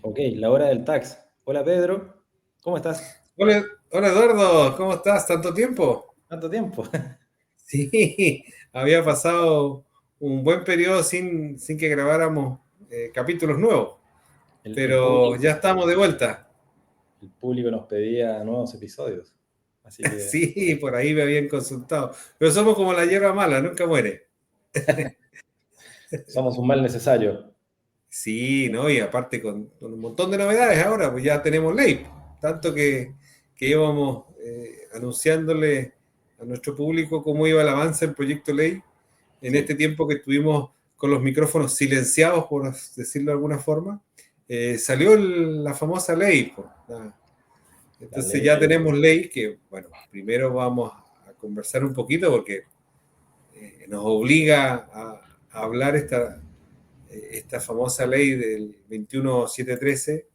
Ok, la hora del tax. Hola Pedro, ¿cómo estás? Hola, hola Eduardo, ¿cómo estás? ¿Tanto tiempo? ¿Cuánto tiempo? Sí, había pasado un buen periodo sin que grabáramos capítulos nuevos, El pero ya público, estamos de vuelta. el público nos pedía nuevos episodios, así que Sí, por ahí me habían consultado, pero somos como la hierba mala, nunca muere. somos un mal necesario. Sí, ¿no? Y aparte con un montón de novedades ahora, pues ya tenemos ley, tanto que íbamos anunciándole a nuestro público cómo iba el avance del proyecto ley en Sí, este tiempo que estuvimos con los micrófonos silenciados, por decirlo de alguna forma, salió la famosa ley. Pues, la entonces ley, ya tenemos ley que, bueno, primero vamos a conversar un poquito porque nos obliga a hablar esta famosa ley del 21713,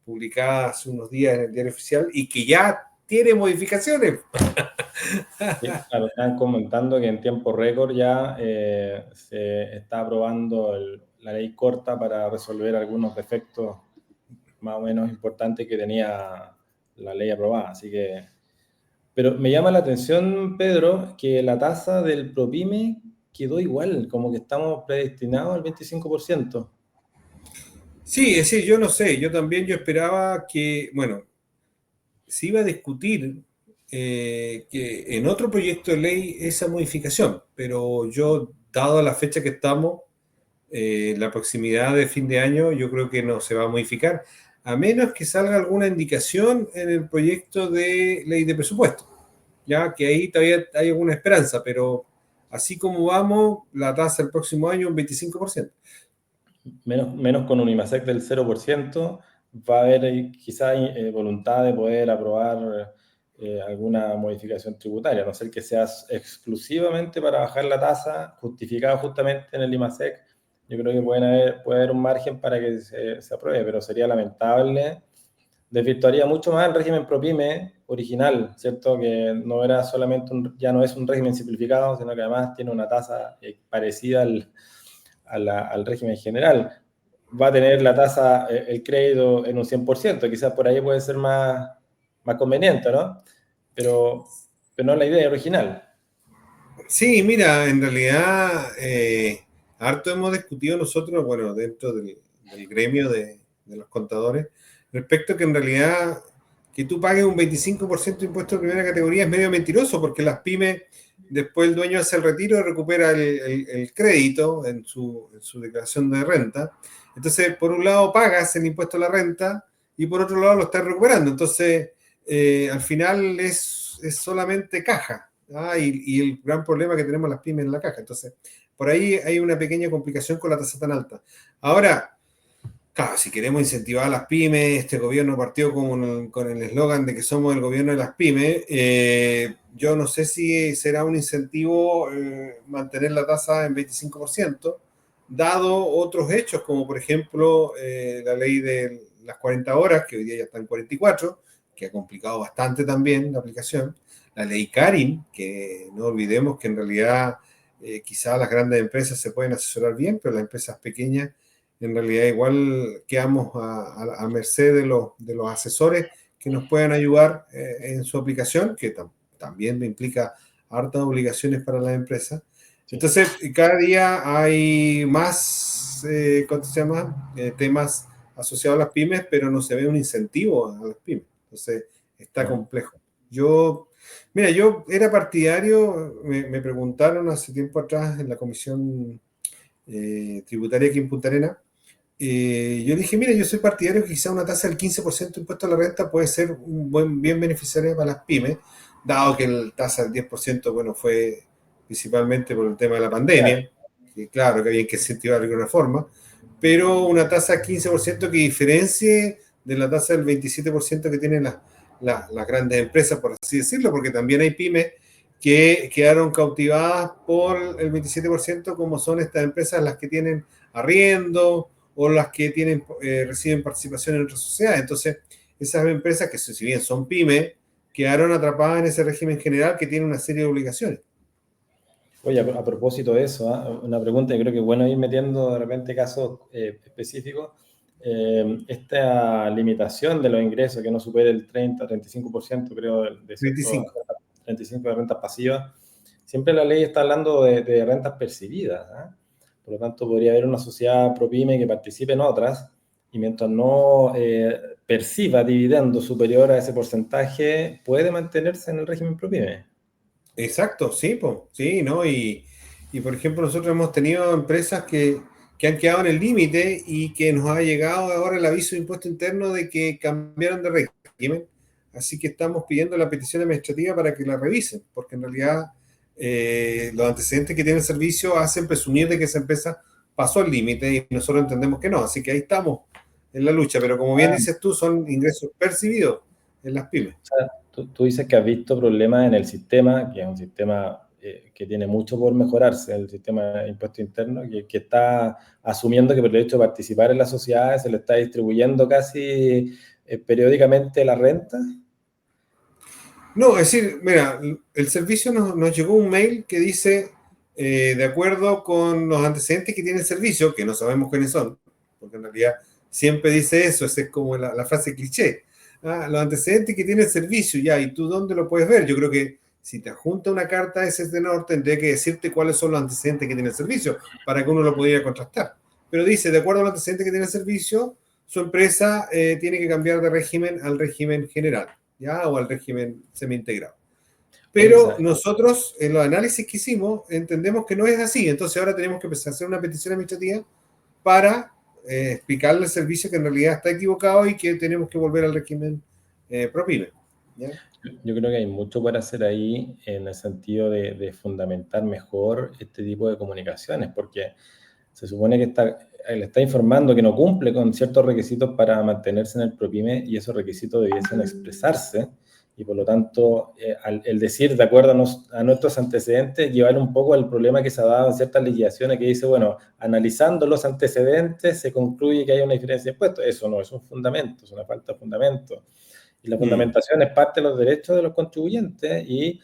publicada hace unos días en el Diario Oficial y que ya tiene modificaciones. sí, claro, están comentando que en tiempo récord ya se está aprobando la ley corta para resolver algunos defectos más o menos importantes que tenía la ley aprobada. Así que, pero me llama la atención, Pedro, que la tasa del ProPyme quedó igual, como que estamos predestinados al 25%. Sí, es decir, yo no sé, yo esperaba que, bueno, se iba a discutir que en otro proyecto de ley esa modificación, pero yo, dado la fecha que estamos, la proximidad de fin de año, yo creo que no se va a modificar, a menos que salga alguna indicación en el proyecto de ley de presupuesto, ya que ahí todavía hay alguna esperanza, pero así como vamos, la tasa el próximo año es un 25%. Menos con un IMASEC del 0%, va a haber quizás voluntad de poder aprobar alguna modificación tributaria, a no ser que sea exclusivamente para bajar la tasa, justificada justamente en el IMASEC. Yo creo que puede haber un margen para que se apruebe, pero sería lamentable. Desvirtuaría mucho más el régimen ProPyme original, ¿cierto? Que no era solamente ya no es un régimen simplificado, sino que además tiene una tasa parecida al régimen general. Va a tener la tasa, el crédito en un 100%, quizás por ahí puede ser más conveniente, ¿no? Pero, pero no es la idea original. Sí, mira, en realidad, harto hemos discutido nosotros, bueno, dentro del gremio de los contadores, respecto a que en realidad que tú pagues un 25% de impuesto de primera categoría es medio mentiroso, porque las pymes, después el dueño hace el retiro y recupera el crédito en su declaración de renta. Entonces, por un lado pagas el impuesto a la renta y por otro lado lo estás recuperando. Entonces, al final es solamente caja. Y el gran problema que tenemos las pymes en la caja. Entonces, por ahí hay una pequeña complicación con la tasa tan alta. Ahora, claro, si queremos incentivar a las pymes, este gobierno partió con el eslogan de que somos el gobierno de las pymes. Yo no sé si será un incentivo mantener la tasa en 25%, dado otros hechos, como por ejemplo la ley de las 40 horas, que hoy día ya está en 44, que ha complicado bastante también la aplicación. La ley Karin, que no olvidemos que en realidad quizás las grandes empresas se pueden asesorar bien, pero las empresas pequeñas en realidad igual quedamos a merced de los asesores que nos puedan ayudar en su aplicación, que también implica hartas obligaciones para las empresas. Sí. Entonces, cada día hay más, ¿cómo se llama? Temas asociados a las pymes, pero no se ve un incentivo a las pymes. Entonces, está No. complejo. Yo, mira, yo era partidario, me preguntaron hace tiempo atrás en la comisión tributaria aquí en Punta Arenas. Yo dije, mira, yo soy partidario que quizá una tasa del 15% de impuesto a la renta puede ser un buen bien beneficiario para las pymes, dado que la tasa del 10%, bueno, fue principalmente por el tema de la Claro. pandemia, que claro que había que incentivar de alguna forma, pero una tasa del 15% que diferencie de la tasa del 27% que tienen las grandes empresas, por así decirlo, porque también hay pymes que quedaron cautivadas por el 27%, como son estas empresas las que tienen arriendo o las que reciben participación en otras sociedades. Entonces, esas empresas que si bien son pymes, quedaron atrapadas en ese régimen general que tiene una serie de obligaciones. Oye, a propósito de eso, ¿ah? Una pregunta, yo creo que es bueno ir metiendo de repente casos específicos. esta limitación de los ingresos que no supere el 30-35%, creo, de cierto 35. 35 de rentas pasivas, siempre la ley está hablando de rentas percibidas, ¿eh? Por lo tanto, podría haber una sociedad ProPyme que participe en otras y mientras no perciba dividendos superior a ese porcentaje, puede mantenerse en el régimen ProPyme. Exacto, sí, po, sí, ¿no? Por ejemplo, nosotros hemos tenido empresas que han quedado en el límite y que nos ha llegado ahora el aviso de impuesto interno de que cambiaron de régimen. Así que estamos pidiendo la petición administrativa para que la revisen, porque en realidad los antecedentes que tiene el servicio hacen presumir de que esa empresa pasó el límite y nosotros entendemos que no. Así que ahí estamos en la lucha, pero como bien Ah, dices tú, son ingresos percibidos en las pymes. o sea, tú dices que has visto problemas en el sistema, que es un sistema que tiene mucho por mejorarse, el sistema de impuesto interno, que está asumiendo que por el hecho de participar en las sociedades se le está distribuyendo casi periódicamente la renta. No, es decir, mira, el servicio nos llegó un mail que dice, de acuerdo con los antecedentes que tiene el servicio, que no sabemos quiénes son, porque en realidad siempre dice eso, esa es como la frase cliché. Los antecedentes que tiene el servicio, ya, ¿y tú dónde lo puedes ver? Yo creo que si te adjunta una carta a ese tenor, tendría que decirte cuáles son los antecedentes que tiene el servicio, para que uno lo pudiera contrastar. Pero dice, de acuerdo a los antecedentes que tiene el servicio, su empresa tiene que cambiar de régimen al régimen general. ¿Ya? O al régimen semi-integrado. Oye, Pero nosotros, en los análisis que hicimos, entendemos que no es así. Entonces ahora tenemos que empezar a hacer una petición administrativa para explicarle al servicio que en realidad está equivocado y que tenemos que volver al régimen ProPyme. ¿Ya? yo creo que hay mucho para hacer ahí en el sentido de fundamentar mejor este tipo de comunicaciones, porque se supone que le está informando que no cumple con ciertos requisitos para mantenerse en el ProPyme y esos requisitos debiesen expresarse y por lo tanto el decir de acuerdo a nuestros antecedentes llevar un poco al problema que se ha dado en ciertas liquidaciones que dice, bueno, analizando los antecedentes se concluye que hay una diferencia de impuestos. Eso no es un fundamento, es una falta de fundamento. Y la fundamentación es parte de los derechos de los contribuyentes y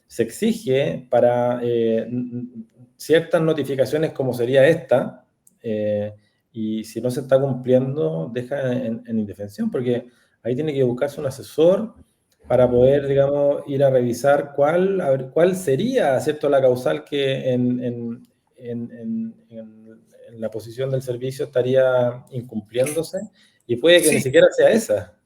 se exige para ciertas notificaciones como sería esta, y si no se está cumpliendo, deja en indefensión, porque ahí tiene que buscarse un asesor para poder, digamos, ir a revisar a ver, cuál sería, ¿cierto?, la causal que en la posición del servicio estaría incumpliéndose, y puede que ni Sí, siquiera sea esa.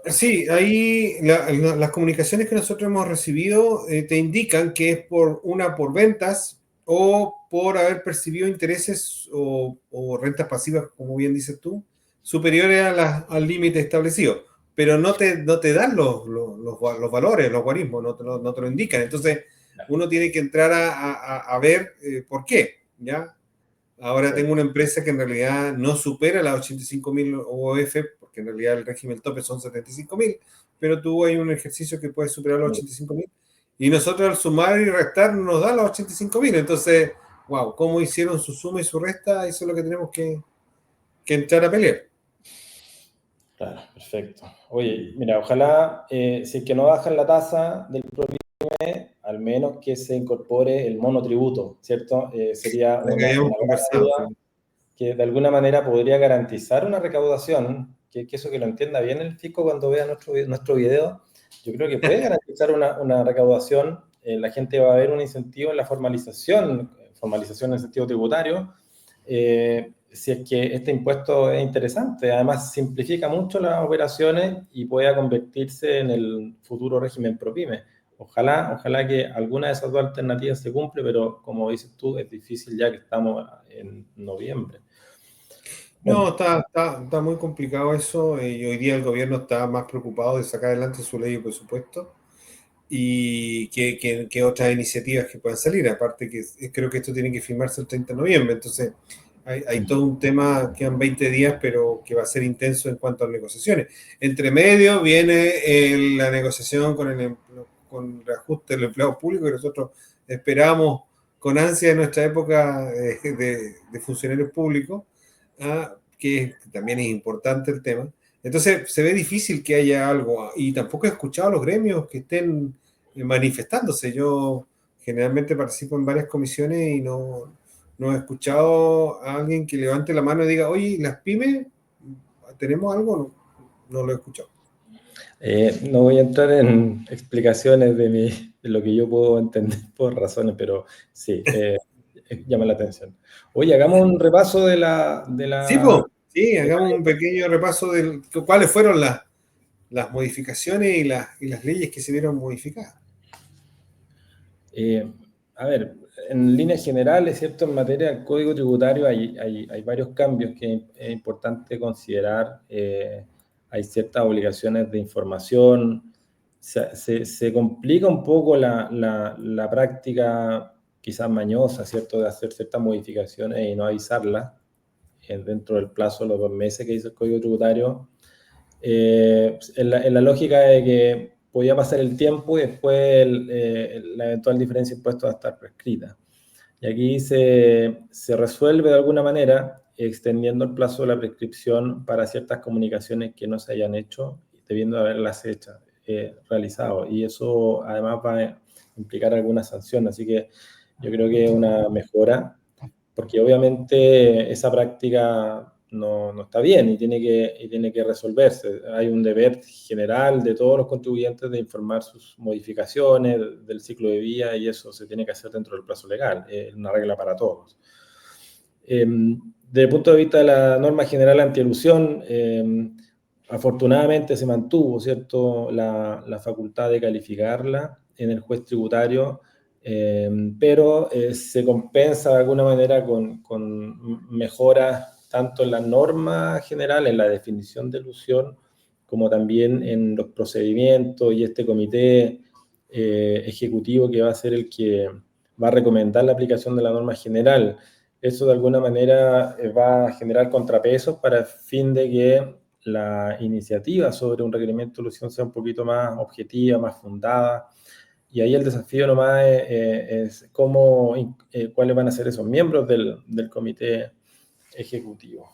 sí, ahí las comunicaciones que nosotros hemos recibido te indican que es por ventas o por haber percibido intereses o rentas pasivas, como bien dices tú, superiores al límite establecido. Pero no te dan los valores, los guarismos, no te lo indican. Entonces, uno tiene que entrar a ver por qué, ¿ya? Ahora Sí. tengo una empresa que en realidad no supera las 85.000 OF, porque en realidad el régimen tope son 75.000, pero tú hay un ejercicio que puede superar los 85.000 y nosotros al sumar y restar nos da los 85.000. Entonces, wow, ¿cómo hicieron su suma y su resta? Eso es lo que tenemos que entrar a pelear. Claro, perfecto. Oye, mira, ojalá, si es que no bajan la tasa del ProPyme, al menos que se incorpore el monotributo, ¿cierto? Sería Lo que una habíamos gran conversado. ayuda que de alguna manera podría garantizar una recaudación, que eso que lo entienda bien el fisco cuando vea nuestro video, yo creo que puede garantizar una recaudación, la gente va a ver un incentivo en la formalización en el sentido tributario, si es que este impuesto es interesante. Además, simplifica mucho las operaciones y pueda convertirse en el futuro régimen ProPyme. Ojalá que alguna de esas dos alternativas se cumple, pero como dices tú, es difícil ya que estamos en noviembre. No, Bueno, está muy complicado eso y hoy día el gobierno está más preocupado de sacar adelante su ley de presupuesto y que otras iniciativas que puedan salir. Aparte que creo que esto tiene que firmarse el 30 de noviembre, entonces hay todo un tema, quedan 20 días, pero que va a ser intenso en cuanto a negociaciones. Entre medio viene la negociación con el reajuste del empleo público que nosotros esperamos con ansia en nuestra época de funcionarios públicos, que también es importante el tema. Entonces se ve difícil que haya algo y tampoco he escuchado a los gremios que estén manifestándose. Yo generalmente participo en varias comisiones y no he escuchado a alguien que levante la mano y diga, oye, las pymes ¿Tenemos algo? No, no lo he escuchado. No voy a entrar en explicaciones de lo que yo puedo entender por razones, pero sí, llama la atención. Oye, hagamos un repaso de la... Sí, pues, sí, hagamos un pequeño repaso de cuáles fueron las modificaciones y las leyes que se vieron modificadas. A ver, en líneas generales, ¿cierto? En materia del Código Tributario hay varios cambios que es importante considerar. Hay ciertas obligaciones de información. Se complica un poco la práctica quizás mañosa, ¿cierto? De hacer ciertas modificaciones y no avisarlas dentro del plazo de los 2 meses que dice el Código Tributario. En la lógica de que podía pasar el tiempo y después la eventual diferencia de impuestos va a estar prescrita. Y aquí se resuelve de alguna manera extendiendo el plazo de la prescripción para ciertas comunicaciones que no se hayan hecho, debiendo de haberlas realizado. Y eso además va a implicar alguna sanción. Así que yo creo que es una mejora, porque obviamente esa práctica no está bien y tiene que resolverse. Hay un deber general de todos los contribuyentes de informar sus modificaciones del ciclo de vida y eso se tiene que hacer dentro del plazo legal. Es una regla para todos. Desde el punto de vista de la norma general antielusión, afortunadamente se mantuvo, ¿cierto?, la facultad de calificarla en el juez tributario, pero se compensa de alguna manera con mejoras tanto en la norma general, en la definición de elusión, como también en los procedimientos y este comité ejecutivo que va a ser el que va a recomendar la aplicación de la norma general. Eso de alguna manera va a generar contrapesos para el fin de que la iniciativa sobre un requerimiento de elusión sea un poquito más objetiva, más fundada. Y ahí el desafío nomás es cuáles van a ser esos miembros del comité ejecutivo.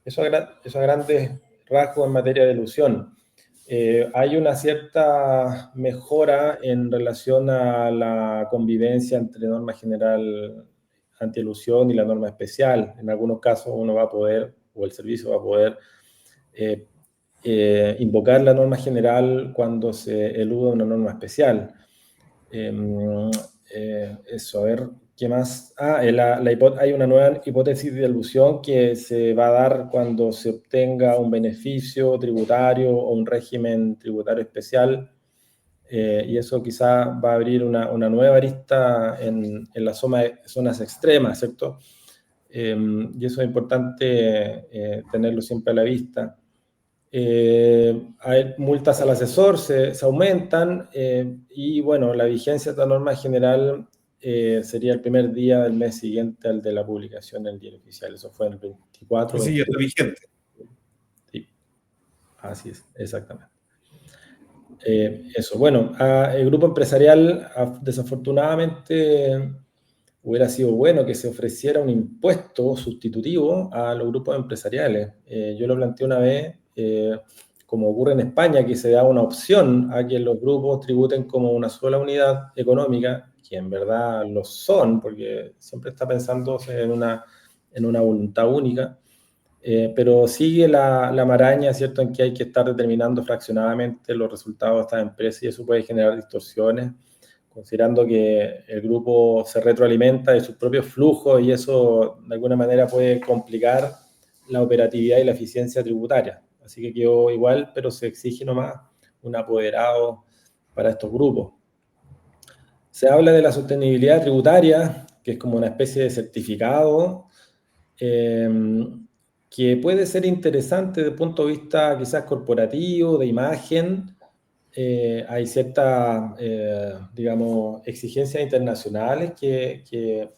Eso a grandes rasgos en materia de elusión. Hay una cierta mejora en relación a la convivencia entre norma general antielusión y la norma especial. En algunos casos uno va a poder, o el servicio va a poder, invocar la norma general cuando se eluda una norma especial. Eso, a ver, ¿qué más? Hay una nueva hipótesis de elusión que se va a dar cuando se obtenga un beneficio tributario o un régimen tributario especial, y eso quizá va a abrir una nueva arista en las zonas extremas, ¿cierto? Y eso es importante tenerlo siempre a la vista. Hay multas al asesor, se aumentan, y bueno, la vigencia de esta norma general sería el primer día del mes siguiente al de la publicación en el Diario Oficial. Eso fue en el 24. Sí, ya está vigente. Sí, así es, exactamente. Eso, bueno, el grupo empresarial desafortunadamente hubiera sido bueno que se ofreciera un impuesto sustitutivo a los grupos empresariales. Yo lo planteé una vez, como ocurre en España, que se da una opción a que los grupos tributen como una sola unidad económica, que en verdad lo son, porque siempre está pensándose en una voluntad única, pero sigue la maraña, ¿cierto?, en que hay que estar determinando fraccionadamente los resultados de estas empresas y eso puede generar distorsiones, considerando que el grupo se retroalimenta de sus propios flujos y eso de alguna manera puede complicar la operatividad y la eficiencia tributaria. Así que quedó igual, pero se exige nomás un apoderado para estos grupos. Se habla de la sostenibilidad tributaria, que es como una especie de certificado, que puede ser interesante desde el punto de vista quizás corporativo, de imagen. Hay ciertas, digamos, exigencias internacionales que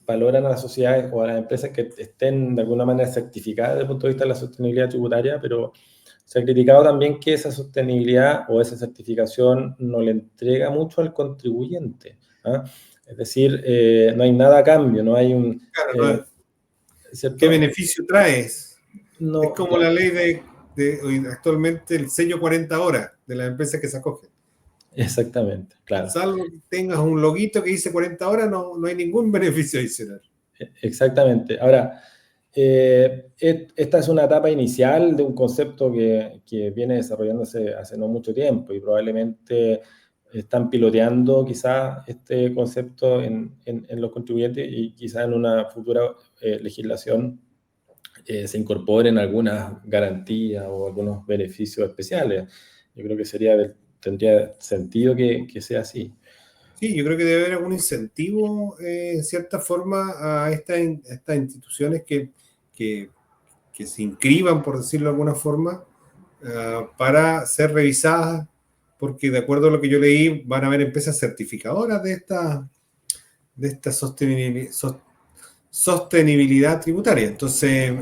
valoran a las sociedades o a las empresas que estén de alguna manera certificadas desde el punto de vista de la sostenibilidad tributaria, pero se ha criticado también que esa sostenibilidad o esa certificación no le entrega mucho al contribuyente, ¿ah? Es decir, no hay nada a cambio, no hay un... Claro, ¿cierto? ¿Qué beneficio traes? No, es como claro. la ley de actualmente el sello 40 horas de las empresas que se acogen. Exactamente, claro. Salvo que tengas un loguito que dice 40 horas, no hay ningún beneficio adicional. Exactamente. Ahora, esta es una etapa inicial de un concepto que viene desarrollándose hace no mucho tiempo y probablemente están piloteando quizás este concepto en los contribuyentes y quizás en una futura legislación se incorporen algunas garantías o algunos beneficios especiales. Yo creo que tendría sentido que sea así. Sí, yo creo que debe haber algún incentivo, en cierta forma, a estas instituciones que, que se inscriban, por decirlo de alguna forma, para ser revisadas, porque de acuerdo a lo que yo leí, van a haber empresas certificadoras de esta sostenibilidad tributaria. Entonces,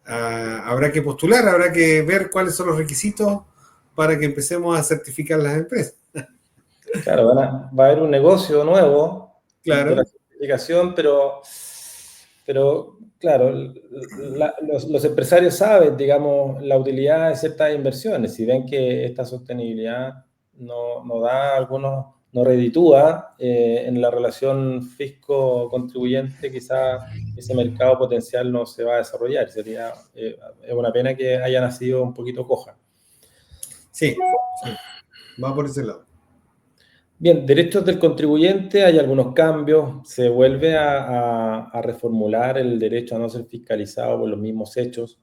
habrá que postular, habrá que ver cuáles son los requisitos para que empecemos a certificar las empresas. Claro, va a haber un negocio nuevo de la Claro. certificación, pero claro, los empresarios saben, digamos, la utilidad de ciertas inversiones. Si ven que esta sostenibilidad no da algunos, no reditúa en la relación fisco-contribuyente, quizás ese mercado potencial no se va a desarrollar. Es una pena que haya nacido un poquito coja. Sí, va por ese lado. Bien, derechos del contribuyente, hay algunos cambios, se vuelve a reformular el derecho a no ser fiscalizado por los mismos hechos,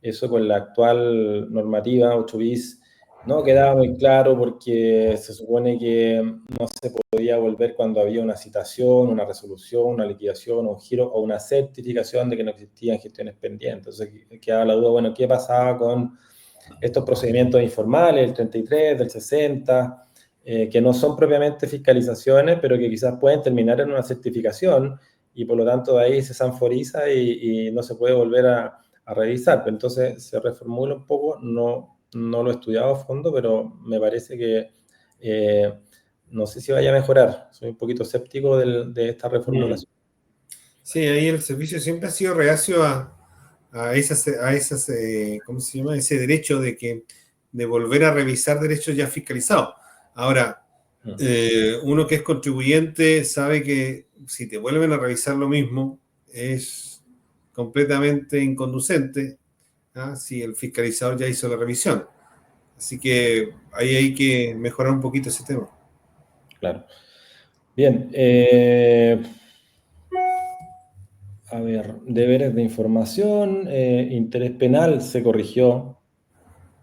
eso con la actual normativa 8 bis no quedaba muy claro porque se supone que no se podía volver cuando había una citación, una resolución, una liquidación, un giro o una certificación de que no existían gestiones pendientes. Entonces quedaba la duda, bueno, ¿qué pasaba con estos procedimientos informales, el 33, del 60? Que no son propiamente fiscalizaciones, pero que quizás pueden terminar en una certificación y por lo tanto de ahí se sanforiza y no se puede volver a revisar. Pero entonces se reformula un poco, no lo he estudiado a fondo, pero me parece que no sé si vaya a mejorar. Soy un poquito escéptico de esta reformulación. Sí, ahí el servicio siempre ha sido reacio a esas ¿cómo se llama? Ese derecho de volver a revisar derechos ya fiscalizados. Ahora, uno que es contribuyente sabe que si te vuelven a revisar lo mismo es completamente inconducente, si el fiscalizador ya hizo la revisión. Así que ahí hay que mejorar un poquito ese tema. Claro. Bien. A ver, deberes de información, interés penal se corrigió.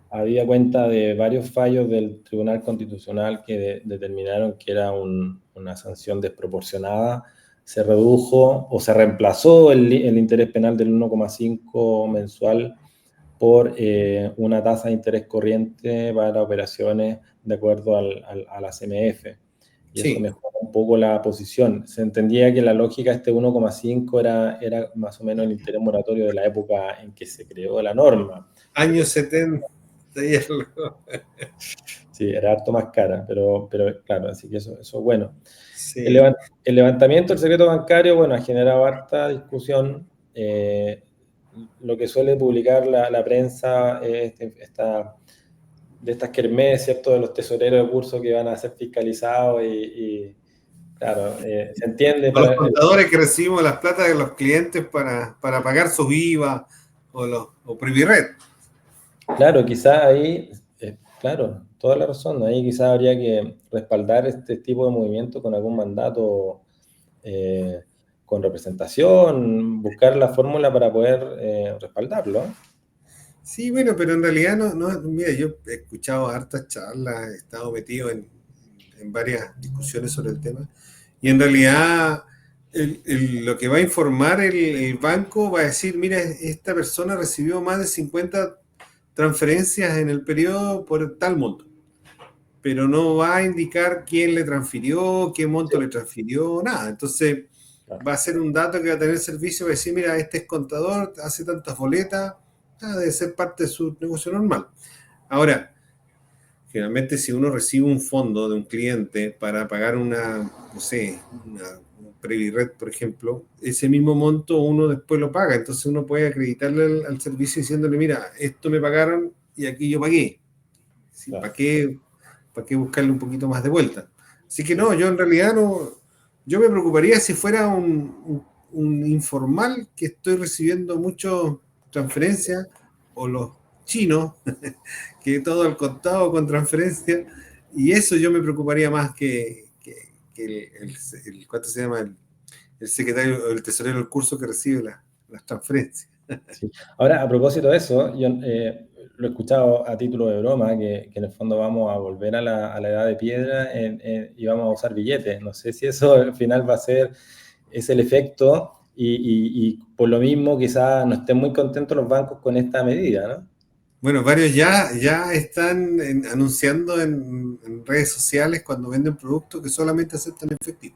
Había cuenta de varios fallos del Tribunal Constitucional que determinaron que era una sanción desproporcionada. Se redujo o se reemplazó el interés penal del 1,5 mensual por una tasa de interés corriente para operaciones de acuerdo a la CMF. Y eso Sí, mejora un poco la posición. Se entendía que la lógica de este 1,5 era más o menos el interés moratorio de la época en que se creó la norma. años 70 y algo. Sí, era harto más cara, pero claro, así que eso es bueno. Sí. El levantamiento del secreto bancario, bueno, ha generado harta discusión. Lo que suele publicar la prensa es de estas kermés, ¿cierto? De los tesoreros de curso que van a ser fiscalizados claro, se entiende A los para... contadores que recibimos las plata de los clientes para pagar sus IVA o Privired. Claro, quizás ahí, claro, toda la razón, ahí quizás habría que respaldar este tipo de movimiento con algún mandato eh, con representación, buscar la fórmula para poder respaldarlo. Sí, bueno, pero en realidad mira, yo he escuchado hartas charlas, he estado metido en varias discusiones sobre el tema, y en realidad lo que va a informar el banco va a decir, mira, esta persona recibió más de 50 transferencias en el periodo por tal monto, pero no va a indicar quién le transfirió, qué monto Sí, le transfirió, nada. Entonces claro. va a ser un dato que va a tener el servicio, va a decir, mira, este es contador, hace tantas boletas, debe ser parte de su negocio normal. Ahora, generalmente si uno recibe un fondo de un cliente para pagar no sé, un Previred, por ejemplo, ese mismo monto uno después lo paga. Entonces uno puede acreditarle al servicio diciéndole, mira, esto me pagaron y aquí yo pagué. ¿Sí? Claro, ¿Para qué buscarle un poquito más de vuelta? Así que sí. no, yo en realidad no, yo me preocuparía si fuera un informal que estoy recibiendo muchas transferencias, o los chinos, que todo al contado con transferencia, y eso yo me preocuparía más que ¿cuánto se llama? El secretario, el tesorero del curso que recibe las transferencias. Sí. Ahora, a propósito de eso, yo lo he escuchado a título de broma, que en el fondo vamos a volver a la edad de piedra y vamos a usar billetes. No sé si eso al final va a ser, es el efecto y por lo mismo quizás no estén muy contentos los bancos con esta medida, ¿no? Bueno, varios ya están anunciando en redes sociales cuando venden productos que solamente aceptan efectivo.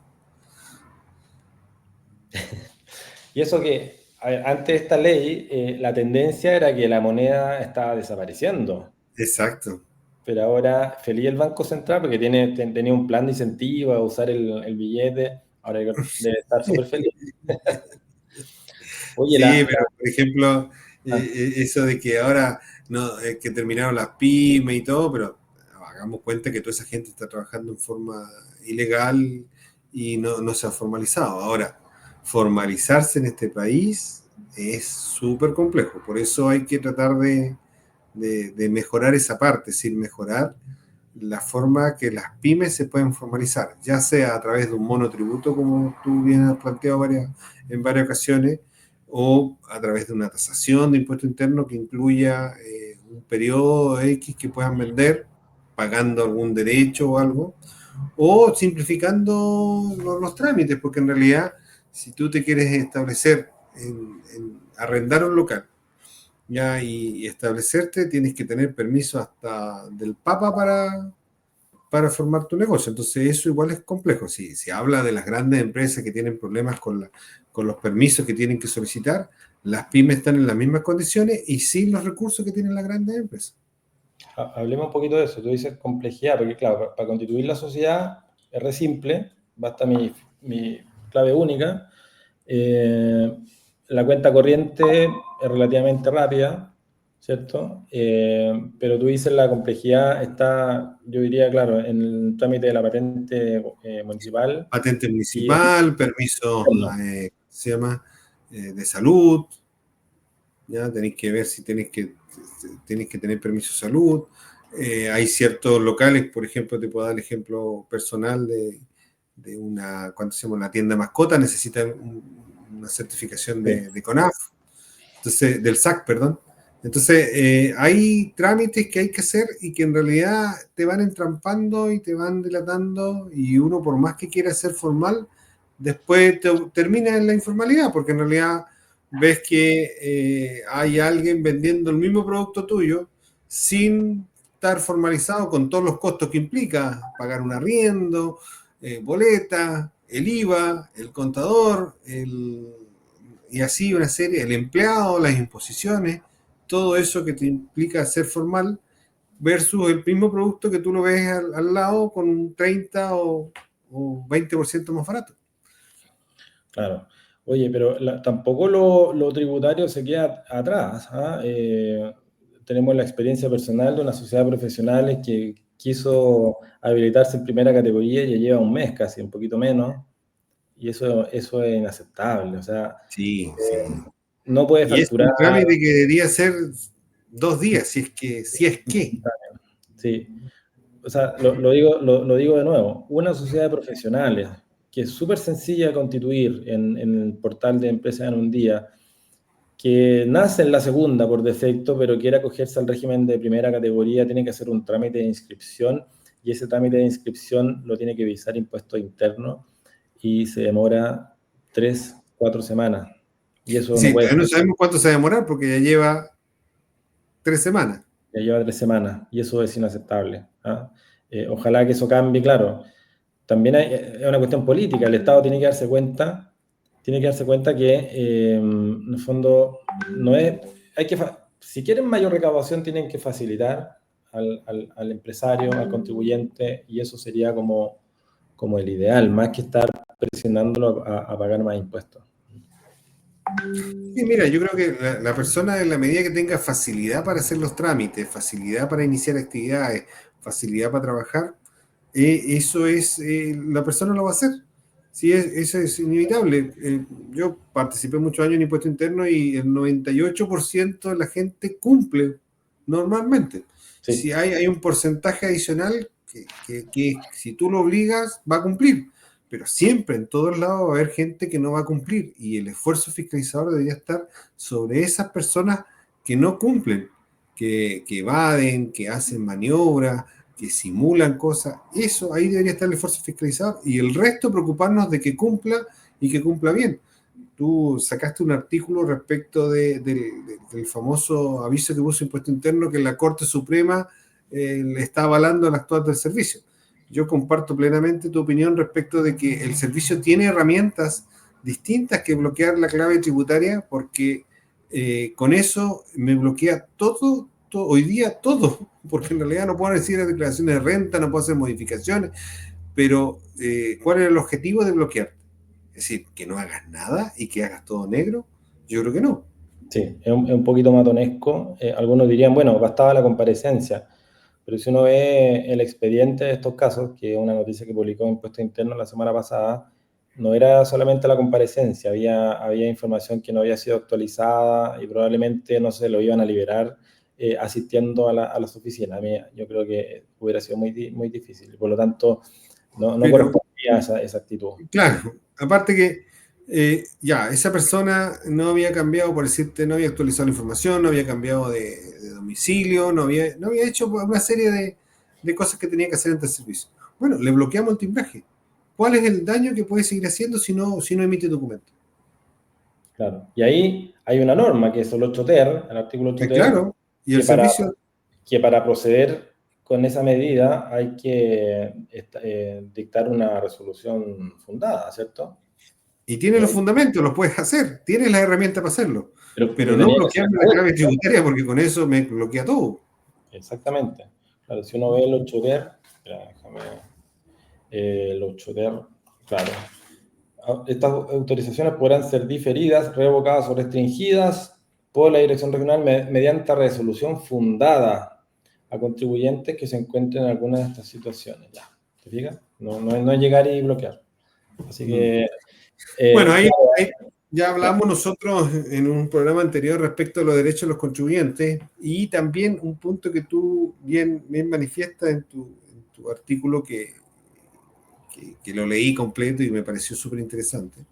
Y eso que antes de esta ley, la tendencia era que la moneda estaba desapareciendo. Exacto. Pero ahora, feliz el Banco Central porque tenía un plan de incentivo a usar el billete. Ahora debe estar súper feliz. Oye, Sí, pero por ejemplo, ah, eso de que ahora no, que terminaron las pymes y todo, pero hagamos cuenta que toda esa gente está trabajando en forma ilegal y no se ha formalizado. Ahora, formalizarse en este país es súper complejo, por eso hay que tratar de mejorar esa parte, es decir, mejorar la forma que las pymes se pueden formalizar, ya sea a través de un monotributo, como tú bien has planteado en varias ocasiones, o a través de una tasación de impuesto interno que incluya un periodo X que puedan vender pagando algún derecho o algo, o simplificando los trámites, porque en realidad si tú te quieres establecer en arrendar un local, ya y establecerte, tienes que tener permiso hasta del Papa para formar tu negocio. Entonces eso igual es complejo. Si se habla de las grandes empresas que tienen problemas con los permisos que tienen que solicitar, las pymes están en las mismas condiciones y sin los recursos que tienen las grandes empresas. hablemos un poquito de eso. Tú dices complejidad, porque claro, para constituir la sociedad es re simple, basta mi clave única. Eh, la cuenta corriente es relativamente rápida, ¿cierto? Pero tú dices la complejidad está, yo diría, claro, en el trámite de la patente municipal Patente y el municipal, permiso, gobierno. se llama, de salud, ya tenéis que ver si tenéis que tener permiso de salud. Hay ciertos locales, por ejemplo, te puedo dar el ejemplo personal de una, cuando hacemos la tienda mascota, necesitan una certificación Sí. de CONAF, entonces, del SAC, perdón. Entonces, hay trámites que hay que hacer y que en realidad te van entrampando y te van dilatando, y uno por más que quiera ser formal, después termina en la informalidad, porque en realidad ves que hay alguien vendiendo el mismo producto tuyo sin estar formalizado con todos los costos que implica pagar un arriendo, boleta, el IVA, el contador, y así una serie, el empleado, las imposiciones, todo eso que te implica ser formal versus el mismo producto que tú lo ves al lado con un 30 o 20% más barato. Claro. Oye, pero tampoco lo tributario se queda atrás, ¿ah? Tenemos la experiencia personal de una sociedad de profesionales que quiso habilitarse en primera categoría y ya lleva un mes casi, un poquito menos, y eso es inaceptable. O sea, Sí, sí. no puede Y es facturar. un trámite que debería ser 2 días, si es que. Sí. O sea, lo digo de nuevo, una sociedad de profesionales que es súper sencilla de constituir en el portal de empresas en un día, que nace en la segunda por defecto, pero quiere acogerse al régimen de primera categoría, tiene que hacer un trámite de inscripción y ese trámite de inscripción lo tiene que visar impuestos internos y se demora 3, 4 semanas. Y eso no Sí, puede todavía no ser, sabemos cuánto se va a demorar porque ya lleva 3 semanas. ya lleva 3 semanas y eso es inaceptable. ¿Ah? Ojalá que eso cambie, claro. También es una cuestión política, el Estado tiene que darse cuenta que en el fondo no es, si quieren mayor recaudación tienen que facilitar al empresario, al contribuyente, y eso sería como el ideal, más que estar presionándolo a pagar más impuestos. Sí, mira, yo creo que la persona en la medida que tenga facilidad para hacer los trámites, facilidad para iniciar actividades, facilidad para trabajar, eso es, la persona lo va a hacer. Sí, eso es inevitable. Yo participé muchos años en impuesto interno y el 98% de la gente cumple normalmente. Si Sí, hay un porcentaje adicional que si tú lo obligas, va a cumplir. Pero siempre, en todos lados, va a haber gente que no va a cumplir. Y el esfuerzo fiscalizador debería estar sobre esas personas que no cumplen, que evaden, que hacen maniobras, que simulan cosas, eso ahí debería estar el esfuerzo fiscalizador y el resto preocuparnos de que cumpla y que cumpla bien. Tú sacaste un artículo respecto del famoso aviso que puso Impuesto Interno que la Corte Suprema le está avalando al actuar del servicio. Yo comparto plenamente tu opinión respecto de que el servicio tiene herramientas distintas que bloquear la clave tributaria porque con eso me bloquea hoy día todo, porque en realidad no puedo decir declaraciones de renta, no puedo hacer modificaciones, pero ¿cuál era el objetivo de bloquear? Es decir, que no hagas nada y que hagas todo negro. Yo creo que no. sí, es un poquito matonesco. Algunos dirían, bueno, bastaba la comparecencia, pero si uno ve el expediente de estos casos, que es una noticia que publicó Impuesto Interno la semana pasada, no era solamente la comparecencia, había información que no había sido actualizada y probablemente no se lo iban a liberar asistiendo a las oficinas. Yo creo que hubiera sido muy difícil. Por lo tanto, no Pero correspondía esa actitud. claro, aparte que ya, esa persona no había cambiado, por decirte, no había actualizado la información, no había cambiado de domicilio, no había hecho una serie de cosas que tenía que hacer ante el servicio. Bueno, le bloqueamos el timbraje. ¿Cuál es el daño que puede seguir haciendo si no emite documento? Claro. Y ahí hay una norma que es el 8 ter, el artículo 8 ter, Claro, y el que para, servicio, que para proceder con esa medida hay que dictar una resolución fundada, ¿cierto? y tiene los fundamentos, los puedes hacer, tienes las herramientas para hacerlo, pero Pero no tenía que ser bloquearme la clave tributaria porque con eso me bloquea todo. exactamente. Claro, si uno ve el 8 ter, espera, déjame, el 8 ter, claro. Estas autorizaciones podrán ser diferidas, revocadas o restringidas por la Dirección Regional mediante resolución fundada a contribuyentes que se encuentren en alguna de estas situaciones. Ya, ¿te fijas? No es llegar y bloquear. Así Mm. que, Bueno, claro, ahí ya hablamos nosotros en un programa anterior respecto a los derechos de los contribuyentes y también un punto que tú bien manifiestas en tu artículo que lo leí completo y me pareció súper interesante.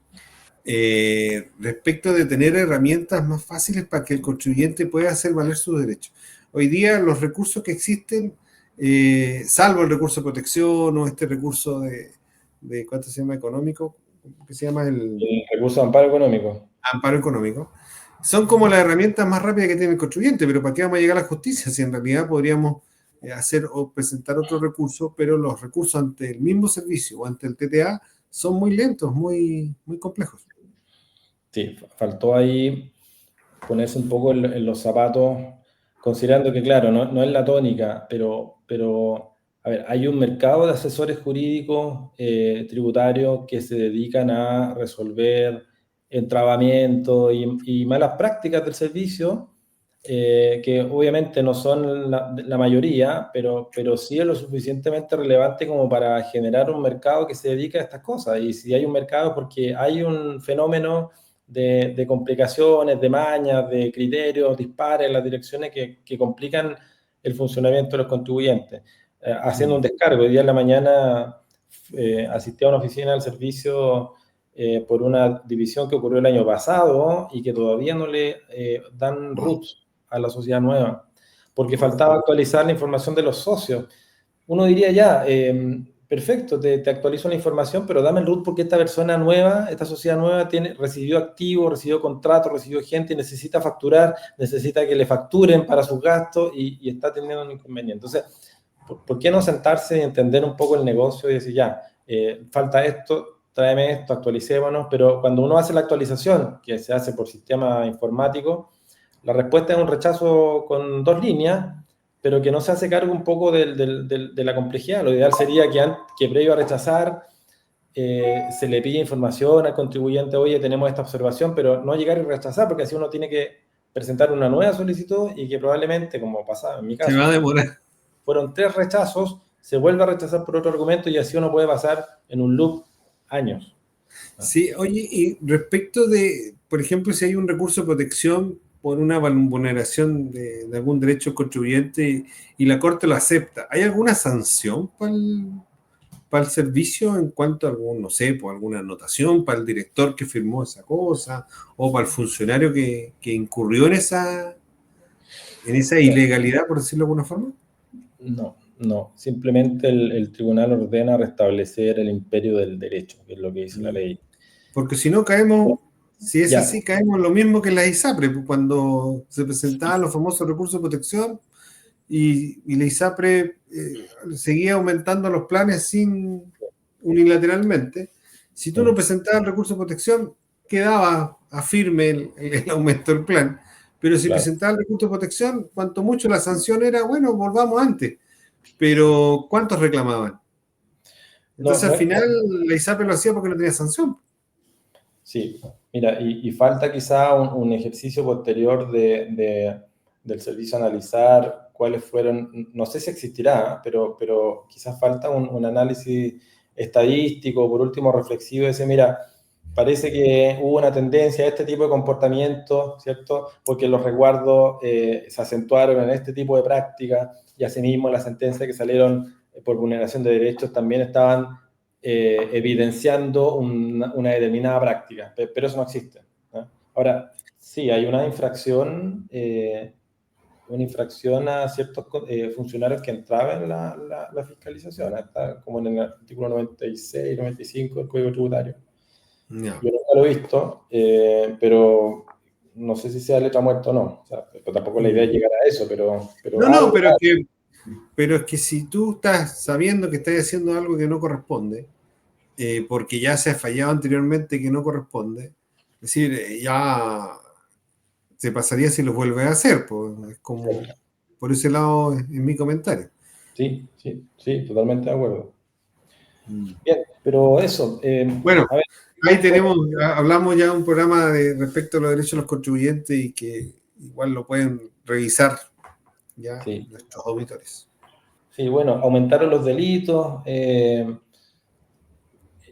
Respecto de tener herramientas más fáciles para que el contribuyente pueda hacer valer sus derechos. Hoy día los recursos que existen, salvo el recurso de protección o este recurso de ¿cuánto se llama? Económico, que se llama el el recurso de amparo económico. amparo económico, son como las herramientas más rápidas que tiene el contribuyente, pero ¿para qué vamos a llegar a la justicia si en realidad podríamos hacer o presentar otro recurso, pero los recursos ante el mismo servicio o ante el TTA son muy lentos, muy complejos? Sí, faltó ahí ponerse un poco en los zapatos, considerando que, claro, no es la tónica, pero a ver, hay un mercado de asesores jurídicos tributarios que se dedican a resolver entrabamientos y malas prácticas del servicio, que obviamente no son la mayoría, pero sí es lo suficientemente relevante como para generar un mercado que se dedica a estas cosas. Y si hay un mercado, porque hay un fenómeno de complicaciones, de mañas, de criterios dispares en las direcciones que complican el funcionamiento de los contribuyentes. Haciendo un descargo, hoy día en la mañana asistí a una oficina del servicio por una división que ocurrió el año pasado y que todavía no le dan root a la sociedad nueva, porque faltaba actualizar la información de los socios. Uno diría ya, perfecto, te actualizo la información, pero dame el root porque esta persona nueva, esta sociedad nueva recibió activos, recibió contratos, recibió gente y necesita facturar, necesita que le facturen para sus gastos y está teniendo un inconveniente. Entonces, ¿por qué no sentarse y entender un poco el negocio y decir, ya, falta esto, tráeme esto, actualicémonos? Pero cuando uno hace la actualización, que se hace por sistema informático, la respuesta es un rechazo con 2 líneas, pero que no se hace cargo un poco de la complejidad. Lo ideal sería que previo a rechazar se le pide información al contribuyente, oye, tenemos esta observación, pero no llegar y rechazar, porque así uno tiene que presentar una nueva solicitud y que probablemente, como pasaba en mi Se caso, va a demorar. fueron 3 rechazos, se vuelve a rechazar por otro argumento y así uno puede pasar en un loop años. Sí, oye, y respecto de, por ejemplo, si hay un recurso de protección por una vulneración de algún derecho contribuyente y la Corte lo acepta, ¿hay alguna sanción para el servicio en cuanto a algún, no sé, por alguna anotación para el director que firmó esa cosa o para el funcionario que incurrió en esa No, ilegalidad, por decirlo de alguna forma? no, no. Simplemente el tribunal ordena restablecer el imperio del derecho, que es lo que dice la ley. Porque si no caemos, si es Ya, así, caemos en lo mismo que en la ISAPRE, pues, cuando se presentaban los famosos recursos de protección y la ISAPRE seguía aumentando los planes sin unilateralmente. Si tú no mm, presentabas el recurso de protección, quedaba a firme el aumento del plan. Pero si claro. presentabas el recurso de protección, cuanto mucho la sanción era, bueno, volvamos antes. Pero ¿cuántos reclamaban? No, Entonces al no es, final la ISAPRE lo hacía porque no tenía sanción. sí, mira, y falta quizá un ejercicio posterior del servicio analizar cuáles fueron, no sé si existirá, pero quizás falta un análisis estadístico, por último reflexivo, de decir, mira, parece que hubo una tendencia a este tipo de comportamiento, ¿cierto? Porque los resguardos se acentuaron en este tipo de prácticas y asimismo las sentencias que salieron por vulneración de derechos también estaban evidenciando una determinada práctica, pero eso no existe, ¿no? Ahora, sí, hay una infracción a ciertos funcionarios que entraban en la fiscalización, está como en el artículo 96, 95 del Código Tributario. No. Yo nunca lo he visto, pero no sé si sea letra muerta o no. O sea, pero tampoco la idea es llegar a eso, pero No, no, algo. pero es que si tú estás sabiendo que estás haciendo algo que no corresponde, porque ya se ha fallado anteriormente que no corresponde, es decir, ya se pasaría si lo vuelves a hacer, pues es como por ese lado en mi comentario. Sí, sí, sí, totalmente de acuerdo. Mm. Bien, pero eso, Bueno, a ver, ahí fue- tenemos, hablamos ya de un programa de respecto a los derechos de los contribuyentes y que igual lo pueden revisar ya sí, nuestros auditores. sí, bueno, aumentaron los delitos.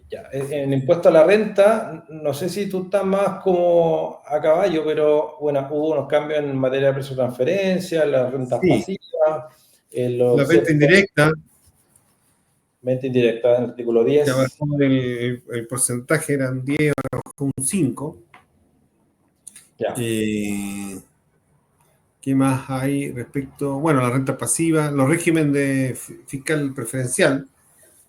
Ya, en impuesto a la renta, no sé si tú estás más como a caballo, pero bueno, hubo unos cambios en materia de precio de transferencia, las rentas Sí, pasivas, la los venta ciertos indirecta, mente indirecta en el artículo que 10. abajo el porcentaje eran 10, ahora bajó un 5. Ya, Eh, ¿Qué más hay respecto? Bueno, la renta pasiva, los regímenes de fiscal preferencial,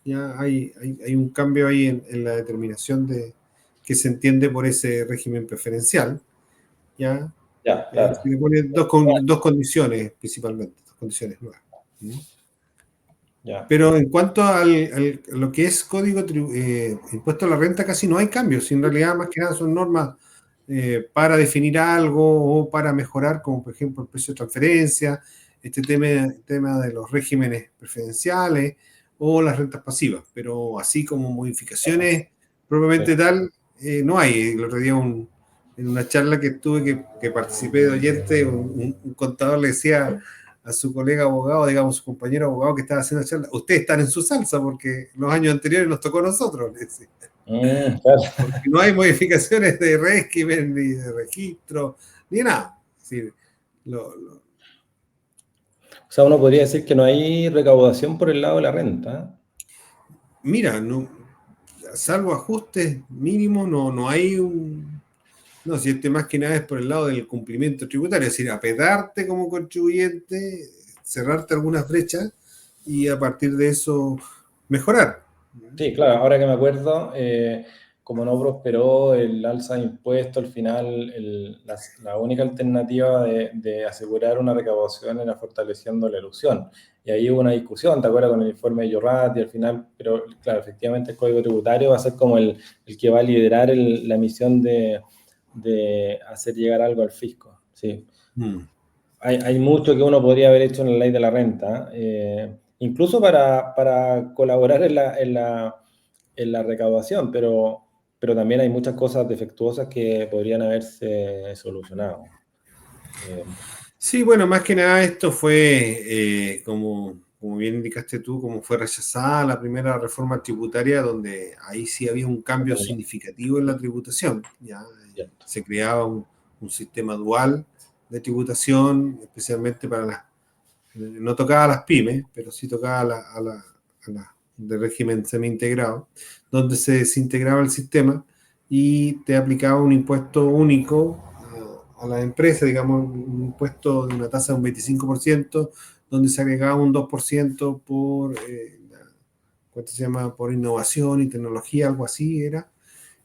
ya hay un cambio ahí en la determinación de que se entiende por ese régimen preferencial, ya ya, se claro. le ponen dos condiciones principalmente, dos condiciones nuevas. ¿Mm? Ya, Pero en cuanto a lo que es código impuesto a la renta, casi no hay cambios. En realidad, más que nada, son normas para definir algo o para mejorar, como por ejemplo el precio de transferencia, este tema de los regímenes preferenciales o las rentas pasivas. Pero así como modificaciones sí. propiamente tal, no hay. El otro día en una charla que tuve que participé de oyente, un contador le decía a su colega abogado, digamos, su compañero abogado que estaba haciendo la charla, ustedes están en su salsa porque los años anteriores nos tocó a nosotros, le decía. Claro. Porque no hay modificaciones de régimen, ni de registro, ni nada. Es decir, lo- O sea, uno podría decir que no hay recaudación por el lado de la renta. mira, no, salvo ajustes mínimos, no hay un... No, si este más que nada es por el lado del cumplimiento tributario, es decir, apedarte como contribuyente, cerrarte algunas brechas y a partir de eso mejorar. Sí, claro, ahora que me acuerdo, como no prosperó el alza de impuestos, al final la única alternativa de asegurar una recaudación era fortaleciendo la elusión. Y ahí hubo una discusión, ¿te acuerdas con el informe de Llorat? Y al final, pero claro, efectivamente el Código Tributario va a ser como el que va a liderar la misión de hacer llegar algo al fisco. Sí. Mm. Hay mucho que uno podría haber hecho en la ley de la renta, incluso para colaborar en la recaudación, pero también hay muchas cosas defectuosas que podrían haberse solucionado. Eh, Sí, bueno, más que nada esto fue como como bien indicaste tú, como fue rechazada la primera reforma tributaria, donde ahí sí había un cambio significativo en la tributación. Ya se creaba un sistema dual de tributación, especialmente para las, no tocaba a las pymes, pero sí tocaba a la de régimen semi-integrado, donde se desintegraba el sistema y te aplicaba un impuesto único a la empresa, digamos, un impuesto de una tasa de un 25%, donde se agregaba un 2% ¿cuánto se llama? Por innovación y tecnología, algo así era.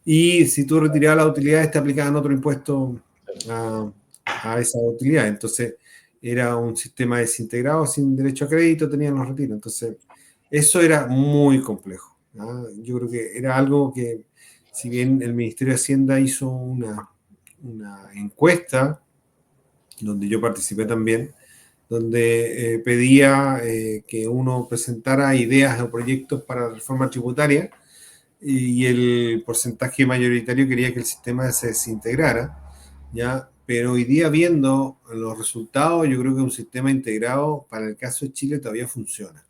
Y si tú retirabas las utilidades, te aplicaban otro impuesto a, a esa utilidad. Entonces, era un sistema desintegrado, sin derecho a crédito, tenían los retiros. Entonces, eso era muy complejo. ¿Ah? Yo creo que era algo que, si bien el Ministerio de Hacienda hizo una encuesta, donde yo participé también, donde pedía que uno presentara ideas o proyectos para la reforma tributaria, y el porcentaje mayoritario quería que el sistema se desintegrara, ¿ya? Pero hoy día, viendo los resultados, yo creo que un sistema integrado para el caso de Chile todavía funciona.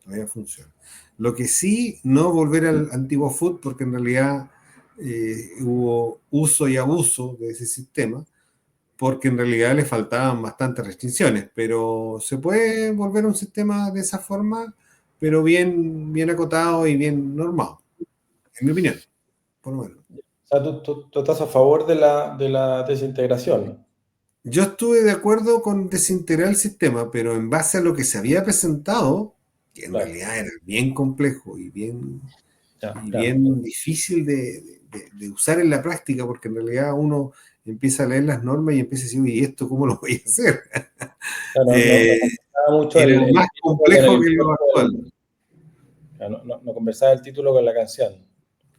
Todavía funciona. Lo que sí, no volver al antiguo food, porque en realidad hubo uso y abuso de ese sistema, porque en realidad le faltaban bastantes restricciones, pero se puede volver a un sistema de esa forma, pero bien acotado y bien normado, en mi opinión, por lo menos. O sea, tú estás a favor de la desintegración. Yo estuve de acuerdo con desintegrar el sistema, pero en base a lo que se había presentado, que en Claro, realidad era bien complejo y bien, ya, y claro. bien difícil de usar en la práctica, porque en realidad uno empieza a leer las normas y empieza a decir, ¿y esto cómo lo voy a hacer? Claro, Eh, conversaba mucho Era el más título con complejo el que lo cuerpo actual. claro, no conversaba el título con la canción.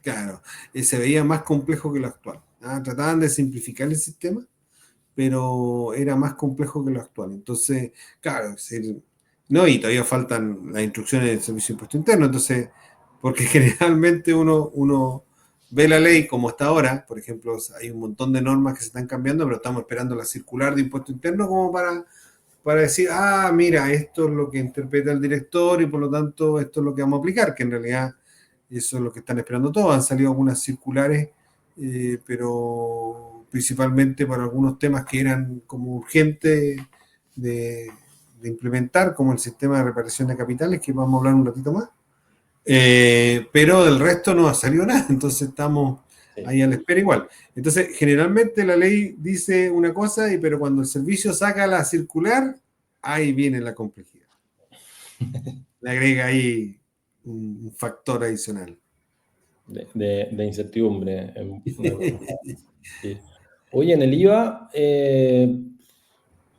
Claro, se veía más complejo que lo actual. Ah, trataban de simplificar el sistema, pero era más complejo que lo actual. Entonces, claro, no, y todavía faltan las instrucciones del Servicio de Impuesto Interno, entonces, porque generalmente uno ve la ley como está ahora, por ejemplo, hay un montón de normas que se están cambiando, pero estamos esperando la circular de Impuesto Interno como para decir, ah, mira, esto es lo que interpreta el director y por lo tanto esto es lo que vamos a aplicar, que en realidad eso es lo que están esperando todos. Han salido algunas circulares, pero principalmente para algunos temas que eran como urgentes de, de implementar, como el sistema de reparación de capitales, que vamos a hablar un ratito más. Pero del resto no ha salido nada, entonces estamos Sí. ahí a la espera igual. Entonces, generalmente la ley dice una cosa, pero cuando el servicio saca la circular, ahí viene la complejidad. Le agrega ahí un factor adicional. De incertidumbre. Sí. Oye, en el IVA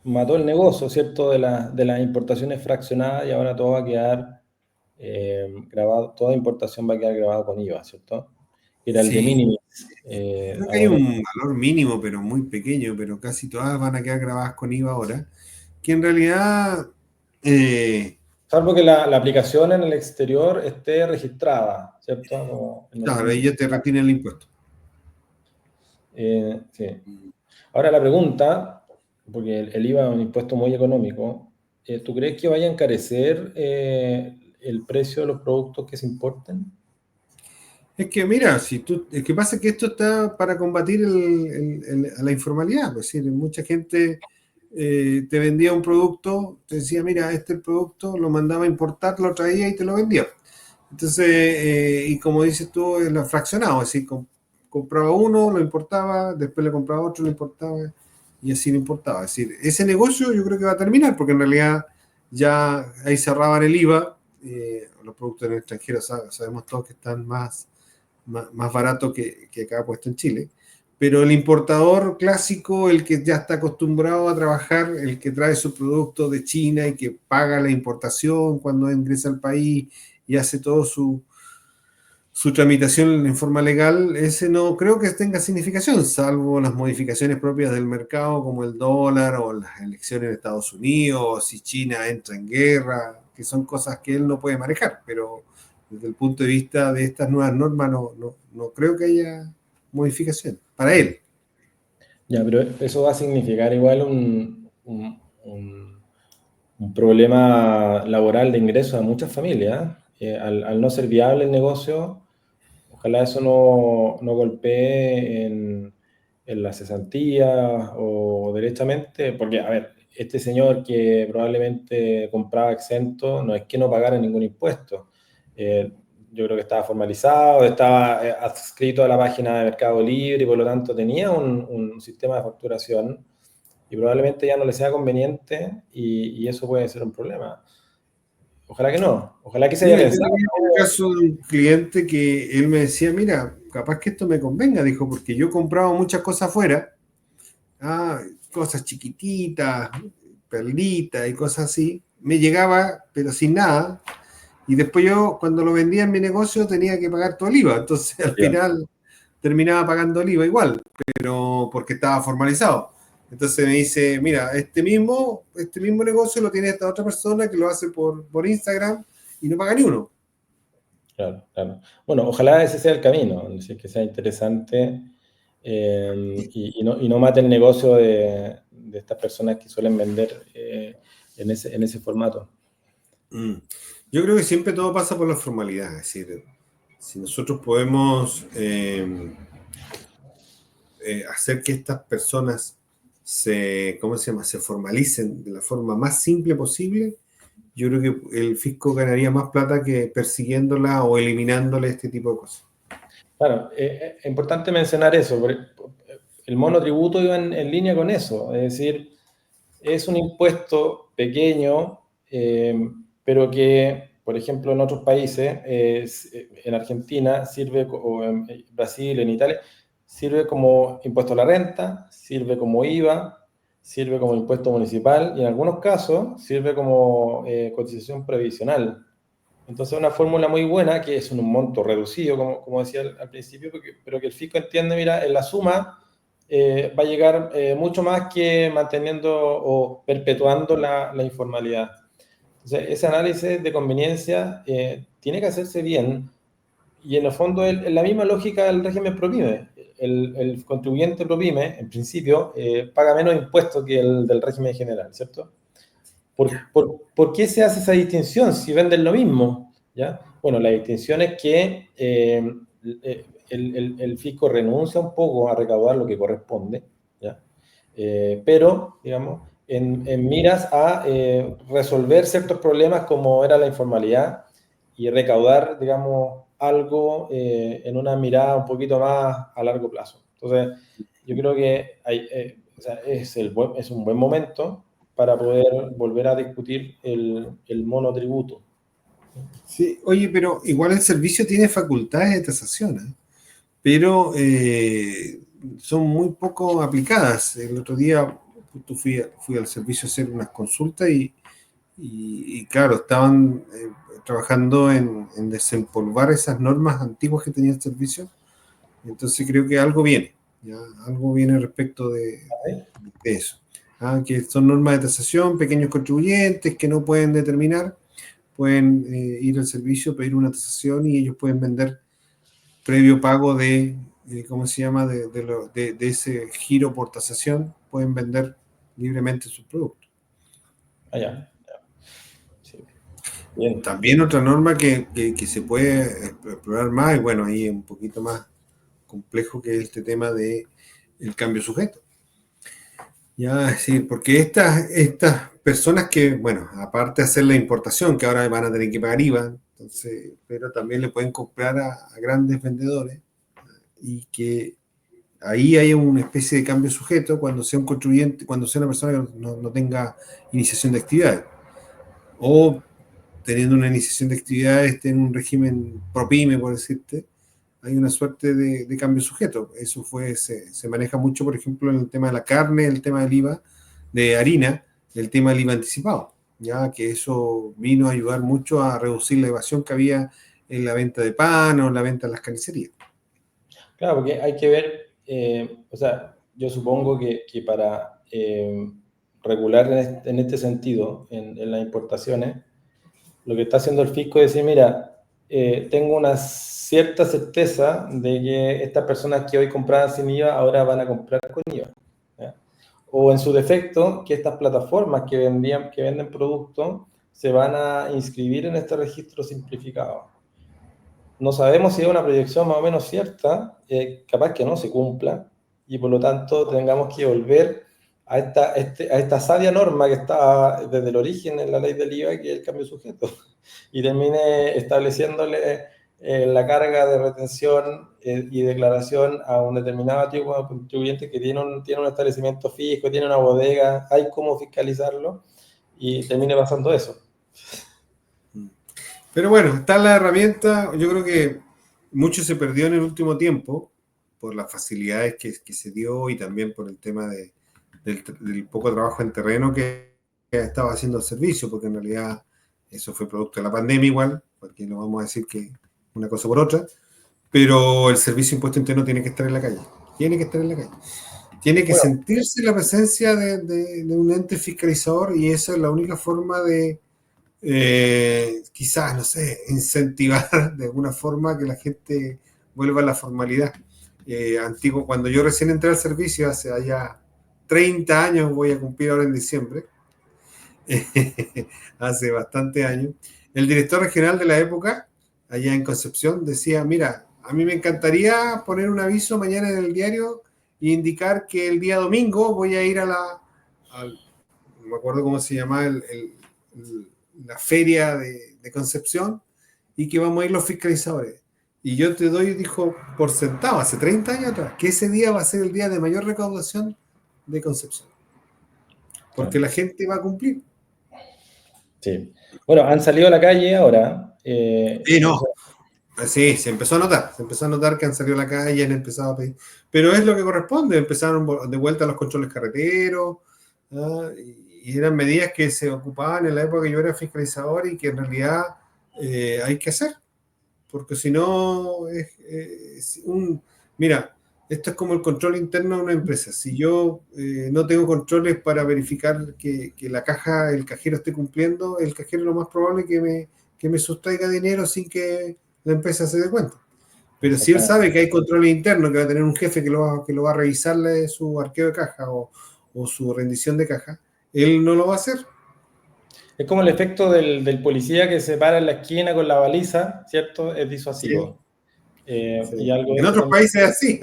mató el negocio, ¿cierto? De las importaciones fraccionadas y ahora todo va a quedar grabado, toda importación va a quedar grabada con IVA, ¿cierto? Era el de Sí, minimis. creo que hay Ahora, un valor mínimo, pero muy pequeño, pero casi todas van a quedar grabadas con IVA ahora, que en realidad, salvo que la aplicación en el exterior esté registrada, ¿cierto? Como en claro, ahí algún, ya te retiran el impuesto. sí. Ahora la pregunta, porque el IVA es un impuesto muy económico, ¿tú crees que vaya a encarecer el precio de los productos que se importen? Es que mira, si tú, es que pasa que esto está para combatir a la informalidad, pues, es decir, mucha gente te vendía un producto, te decía, mira, este es el producto, lo mandaba a importar, lo traía y te lo vendía. Entonces, y como dices tú, es lo fraccionado, es decir, compraba uno, lo importaba, después le compraba otro, lo importaba, y así lo importaba. Es decir, ese negocio yo creo que va a terminar, porque en realidad ya ahí cerraban el IVA, los productos en el extranjero sabemos todos que están más barato que acá puesto en Chile. Pero el importador clásico, el que ya está acostumbrado a trabajar, el que trae su producto de China y que paga la importación cuando ingresa al país y hace todo su tramitación en forma legal, ese no creo que tenga significación, salvo las modificaciones propias del mercado como el dólar o las elecciones en Estados Unidos, o si China entra en guerra, que son cosas que él no puede manejar, pero desde el punto de vista de estas nuevas normas no creo que haya modificación para él. Ya, pero eso va a significar igual un problema laboral de ingresos a muchas familias. Al no ser viable el negocio, ojalá eso no golpee en la cesantía o directamente, porque, a ver, este señor que probablemente compraba exento, no es que no pagara ningún impuesto. Eh, yo creo que estaba formalizado, estaba adscrito a la página de Mercado Libre y por lo tanto tenía un sistema de facturación y probablemente ya no le sea conveniente y eso puede ser un problema. Ojalá que no, ojalá que se haya Mira, yo pensado. tenía un caso de un cliente que él me decía, mira, capaz que esto me convenga, dijo, porque yo compraba muchas cosas afuera, cosas chiquititas, perlitas y cosas así, me llegaba, pero sin nada, y después yo, cuando lo vendía en mi negocio, tenía que pagar todo el IVA, entonces al Ya, final terminaba pagando el IVA igual, pero porque estaba formalizado. Entonces me dice, mira, este mismo negocio lo tiene esta otra persona que lo hace por Instagram y no paga ni uno. claro, claro. Bueno, ojalá ese sea el camino, es decir, que sea interesante y no mate el negocio de estas personas que suelen vender en ese formato. Mm. Yo creo que siempre todo pasa por la formalidad, es decir, si nosotros podemos hacer que estas personas ¿cómo se llama? Se formalicen de la forma más simple posible, yo creo que el fisco ganaría más plata que persiguiéndola o eliminándole este tipo de cosas. Claro, es importante mencionar eso, porque el monotributo iba en línea con eso, es decir, es un impuesto pequeño, pero que, por ejemplo, en otros países, en Argentina sirve, o en Brasil, en Italia, sirve como impuesto a la renta, sirve como IVA, sirve como impuesto municipal y en algunos casos sirve como cotización previsional. Entonces, es una fórmula muy buena que es un monto reducido, como decía al principio, pero que el fisco entiende, mira, en la suma va a llegar mucho más que manteniendo o perpetuando la informalidad. Entonces, ese análisis de conveniencia tiene que hacerse bien y en el fondo es la misma lógica del régimen ProPyme. El contribuyente ProPyme, en principio, paga menos impuestos que el del régimen general, ¿cierto? ¿Por qué se hace esa distinción si venden lo mismo? ¿Ya? Bueno, la distinción es que el fisco renuncia un poco a recaudar lo que corresponde, ¿ya? Pero, digamos, en miras a resolver ciertos problemas como era la informalidad y recaudar, digamos, algo en una mirada un poquito más a largo plazo. Entonces, yo creo que o sea, es un buen momento para poder volver a discutir el monotributo. Sí, oye, pero igual el servicio tiene facultades de tasación, ¿eh? Pero son muy poco aplicadas. El otro día fui al servicio a hacer unas consultas y claro, estaban trabajando en desempolvar esas normas antiguas que tenía el servicio. Entonces creo que algo viene, ¿ya? Algo viene respecto ¿Vale? de eso. Que son normas de tasación, pequeños contribuyentes que no pueden determinar, pueden ir al servicio, pedir una tasación y ellos pueden vender previo pago ¿cómo se llama? De ese giro por tasación, pueden vender libremente sus productos. Allá. Sí. Bien. También otra norma que se puede explorar más, y bueno, ahí es un poquito más complejo, que es este tema de el cambio sujeto. Ya, sí, porque estas personas que, bueno, aparte de hacer la importación, que ahora van a tener que pagar IVA, entonces, pero también le pueden comprar a grandes vendedores y que ahí hay una especie de cambio sujeto cuando sea un contribuyente, cuando sea una persona que no tenga iniciación de actividades. O teniendo una iniciación de actividades, esté en un régimen ProPyme, por decirte, hay una suerte de cambio sujeto. Eso se maneja mucho, por ejemplo, en el tema de la carne, el tema del IVA, de harina, el tema del IVA anticipado, ya que eso vino a ayudar mucho a reducir la evasión que había en la venta de pan o en la venta de las carnicerías. Claro, porque hay que ver, o sea, yo supongo que para regular en este sentido, en las importaciones, lo que está haciendo el fisco es decir, mira, tengo una cierta certeza de que estas personas que hoy compraban sin IVA ahora van a comprar con IVA. ¿Ya? o en su defecto, que estas plataformas que venden productos se van a inscribir en este registro simplificado. No sabemos si es una proyección más o menos cierta, capaz que no se cumpla, y por lo tanto tengamos que volver a esta sabia norma que está desde el origen en la ley del IVA, que es el cambio sujeto, y termine estableciéndole la carga de retención y declaración a un determinado tipo de contribuyente que tiene un establecimiento fijo, tiene una bodega, hay cómo fiscalizarlo, y termine pasando eso. Pero bueno, está la herramienta. Yo creo que mucho se perdió en el último tiempo por las facilidades que se dio y también por el tema del poco trabajo en terreno que estaba haciendo el servicio, porque en realidad eso fue producto de la pandemia igual, porque no vamos a decir que una cosa por otra, pero el servicio de impuesto interno tiene que estar en la calle, tiene que estar en la calle. Tiene que sentirse la presencia de un ente fiscalizador y esa es la única forma de quizás, no sé, incentivar de alguna forma que la gente vuelva a la formalidad. Antiguo, cuando yo recién entré al servicio, hace allá 30 años, voy a cumplir ahora en diciembre, hace bastante años, el director regional de la época, allá en Concepción, decía, mira, a mí me encantaría poner un aviso mañana en el diario e indicar que el día domingo voy a ir no me acuerdo cómo se llamaba la feria de Concepción y que vamos a ir los fiscalizadores. Y yo te doy, dijo, por sentado, hace 30 años atrás, que ese día va a ser el día de mayor recaudación de Concepción. Porque la gente va a cumplir. Sí. Bueno, han salido a la calle ahora. Sí, no. Sí, se empezó a notar que han salido a la calle, han empezado a pedir. Pero es lo que corresponde, empezaron de vuelta los controles carreteros, y eran medidas que se ocupaban en la época que yo era fiscalizador y que en realidad hay que hacer, porque si no mira, esto es como el control interno de una empresa. Si yo no tengo controles para verificar que la caja, el cajero esté cumpliendo, el cajero lo más probable es que me sustraiga dinero sin que la empresa se dé cuenta. Pero si él sabe que hay controles internos, que va a tener un jefe que lo va a revisarle su arqueo de caja o su rendición de caja, él no lo va a hacer. Es como el efecto del policía que se para en la esquina con la baliza, ¿cierto? Es disuasivo. Sí. Y algo en otros países es así,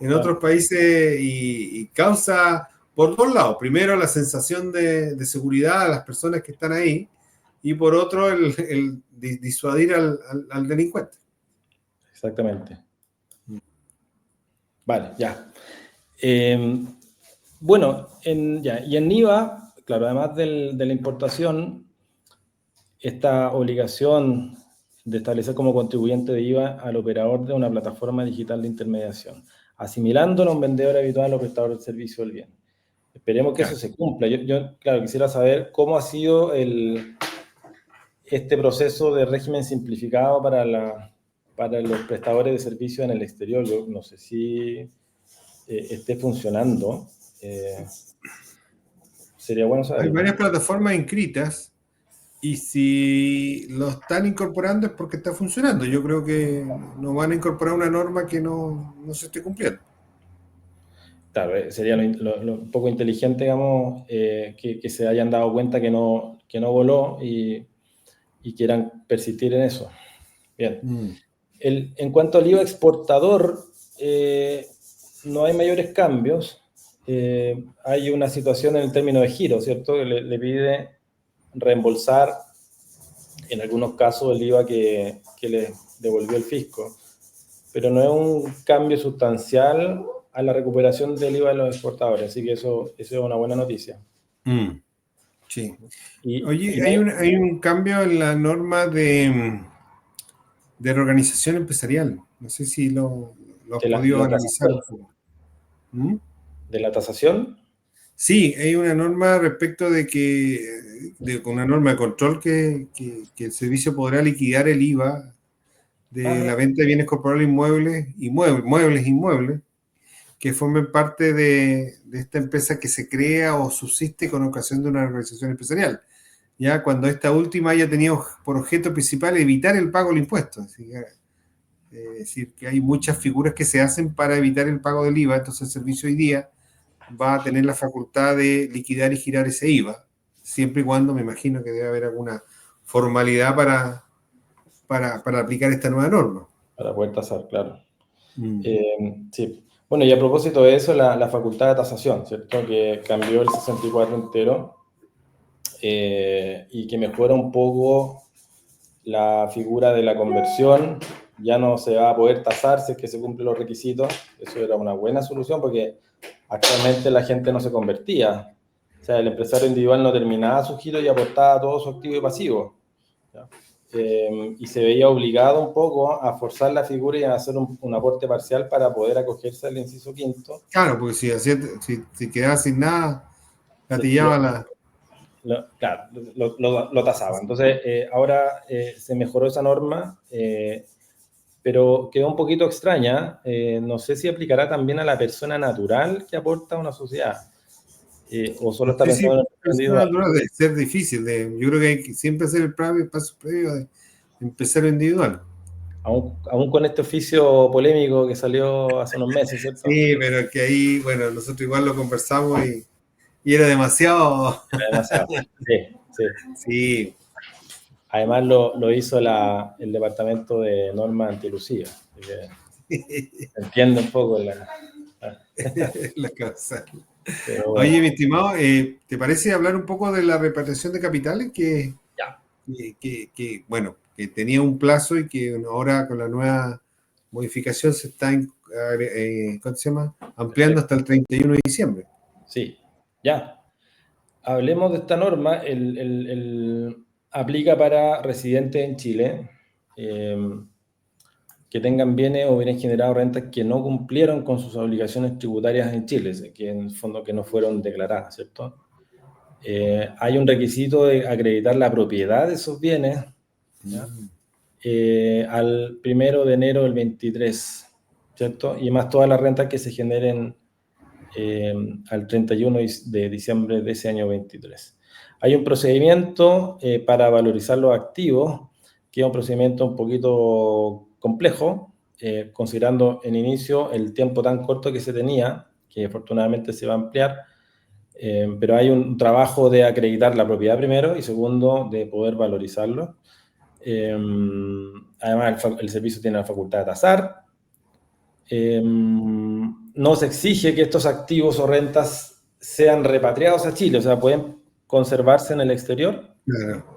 en otros países y causa por dos lados. Primero, la sensación de seguridad a las personas que están ahí y por otro, el disuadir al delincuente. Exactamente. Vale, ya. Bueno, y en IVA, claro, además de la importación, esta obligación de establecer como contribuyente de IVA al operador de una plataforma digital de intermediación, asimilándolo a un vendedor habitual o prestador del servicio del bien. Esperemos que eso se cumpla. Yo, claro, quisiera saber cómo ha sido este proceso de régimen simplificado para los prestadores de servicios en el exterior. Yo no sé si esté funcionando. Sería bueno saber. Hay varias plataformas inscritas y si lo están incorporando es porque está funcionando. Yo creo que no van a incorporar una norma que no se esté cumpliendo. Claro, sería lo poco inteligente, digamos, que se hayan dado cuenta que no voló y quieran persistir en eso. Bien. En cuanto al IVA exportador, no hay mayores cambios. Hay una situación en el término de giro, ¿cierto? Que le pide reembolsar, en algunos casos, el IVA que le devolvió el fisco. Pero no es un cambio sustancial a la recuperación del IVA de los exportadores, así que eso es una buena noticia. Sí. Oye, hay un cambio en la norma de reorganización empresarial. No sé si lo has podido analizar. ¿De la tasación? Sí, hay una norma respecto de una norma de control que el servicio podrá liquidar el IVA de la venta de bienes corporales inmuebles, que formen parte de esta empresa que se crea o subsiste con ocasión de una organización empresarial. Ya cuando esta última haya tenido por objeto principal evitar el pago del impuesto. Es decir, que hay muchas figuras que se hacen para evitar el pago del IVA, entonces el servicio hoy día va a tener la facultad de liquidar y girar ese IVA, siempre y cuando me imagino que debe haber alguna formalidad para aplicar esta nueva norma. Para poder tasar, claro. Mm. Sí. Bueno, y a propósito de eso, la facultad de tasación, ¿cierto? Que cambió el 64 entero y que mejora un poco la figura de la conversión. Ya no se va a poder tasar si es que se cumplen los requisitos. Eso era una buena solución porque actualmente la gente no se convertía. O sea, el empresario individual no terminaba su giro y aportaba todo su activo y pasivo. ¿Ya? Y se veía obligado un poco a forzar la figura y a hacer un aporte parcial para poder acogerse al inciso quinto. Claro, porque si quedaba sin nada, Lo, gatillaba la... claro, lo tasaba. Entonces, ahora se mejoró esa norma, pero quedó un poquito extraña. No sé si aplicará también a la persona natural que aporta a una sociedad, o solo está Sí, pensando sí, en el persona individual. natural debe ser difícil. Yo creo que hay que siempre hacer el paso previo de empezar lo individual. Aún con este oficio polémico que salió hace unos meses, ¿cierto? Sí, pero que ahí, bueno, nosotros igual lo conversamos y era demasiado. Era demasiado. Sí, sí. Sí, Además lo hizo el Departamento de Normas Antilucía. Así que entiende un poco la cosa. pero bueno, Oye, mi estimado, ¿te parece hablar un poco de la repatriación de capitales? ya. Bueno, que tenía un plazo y que ahora con la nueva modificación se está, ¿cómo se llama? Ampliando Perfecto. hasta el 31 de diciembre. Sí, ya. Hablemos de esta norma. Aplica para residentes en Chile eh, que tengan bienes o bienes generados rentas que no cumplieron con sus obligaciones tributarias en Chile, que en el fondo que no fueron declaradas, ¿cierto? Hay un requisito de acreditar la propiedad de esos bienes, ¿ya? Al 1 de enero del 23, ¿cierto? Y más todas las rentas que se generen al 31 de diciembre de ese año 23. Hay un procedimiento para valorizar los activos, que es un procedimiento un poquito complejo, considerando en inicio el tiempo tan corto que se tenía, que afortunadamente se va a ampliar, pero hay un trabajo de acreditar la propiedad primero y segundo de poder valorizarlo. Además, el servicio tiene la facultad de tasar. No se exige que estos activos o rentas sean repatriados a Chile, o sea, pueden conservarse en el exterior. Claro.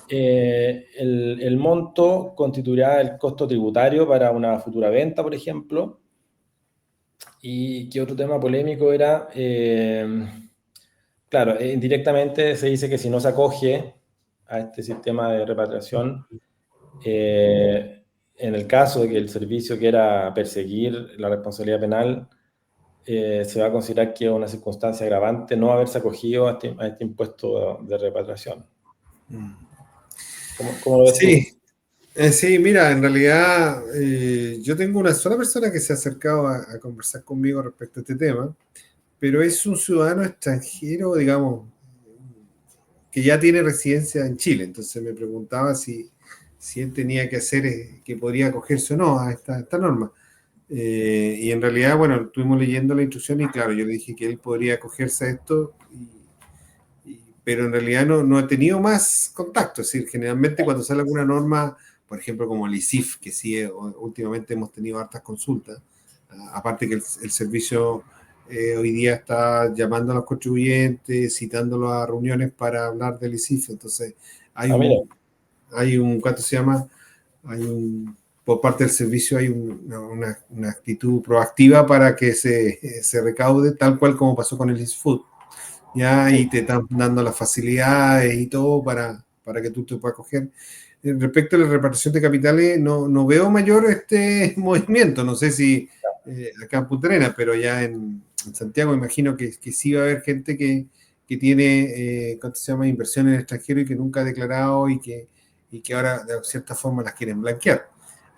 El monto constituirá el costo tributario para una futura venta, por ejemplo. ¿Y qué otro tema polémico era? Claro, indirectamente se dice que si no se acoge a este sistema de repatriación, en el caso de que el servicio quiera perseguir la responsabilidad penal, se va a considerar que es una circunstancia agravante no haberse acogido a este impuesto de repatriación. ¿Cómo lo ves tú? Sí, sí, mira, en realidad yo tengo una sola persona que se ha acercado a conversar conmigo respecto a este tema, pero es un ciudadano extranjero, digamos, que ya tiene residencia en Chile. Entonces me preguntaba si él tenía que hacer, que podría acogerse o no a esta norma. Y en realidad, bueno, estuvimos leyendo la instrucción y claro, yo le dije que él podría acogerse a esto, pero en realidad no ha tenido más contacto. Es decir, generalmente cuando sale alguna norma, por ejemplo, como el ISIF, que sí, últimamente hemos tenido hartas consultas, aparte que el servicio hoy día está llamando a los contribuyentes, citándolos a reuniones para hablar del ISIF. Entonces, Mira, ¿cuánto se llama? Por parte del servicio hay una actitud proactiva para que se recaude, tal cual como pasó con el ISFood. Ya, y te están dando las facilidades y todo para que tú te puedas coger. Respecto a la repartición de capitales, no veo mayor movimiento. No sé si acá en Punta Arenas, pero ya en Santiago imagino que sí va a haber gente que tiene, ¿cuánto se llama?, inversión en el extranjero y que nunca ha declarado y que ahora de cierta forma las quieren blanquear.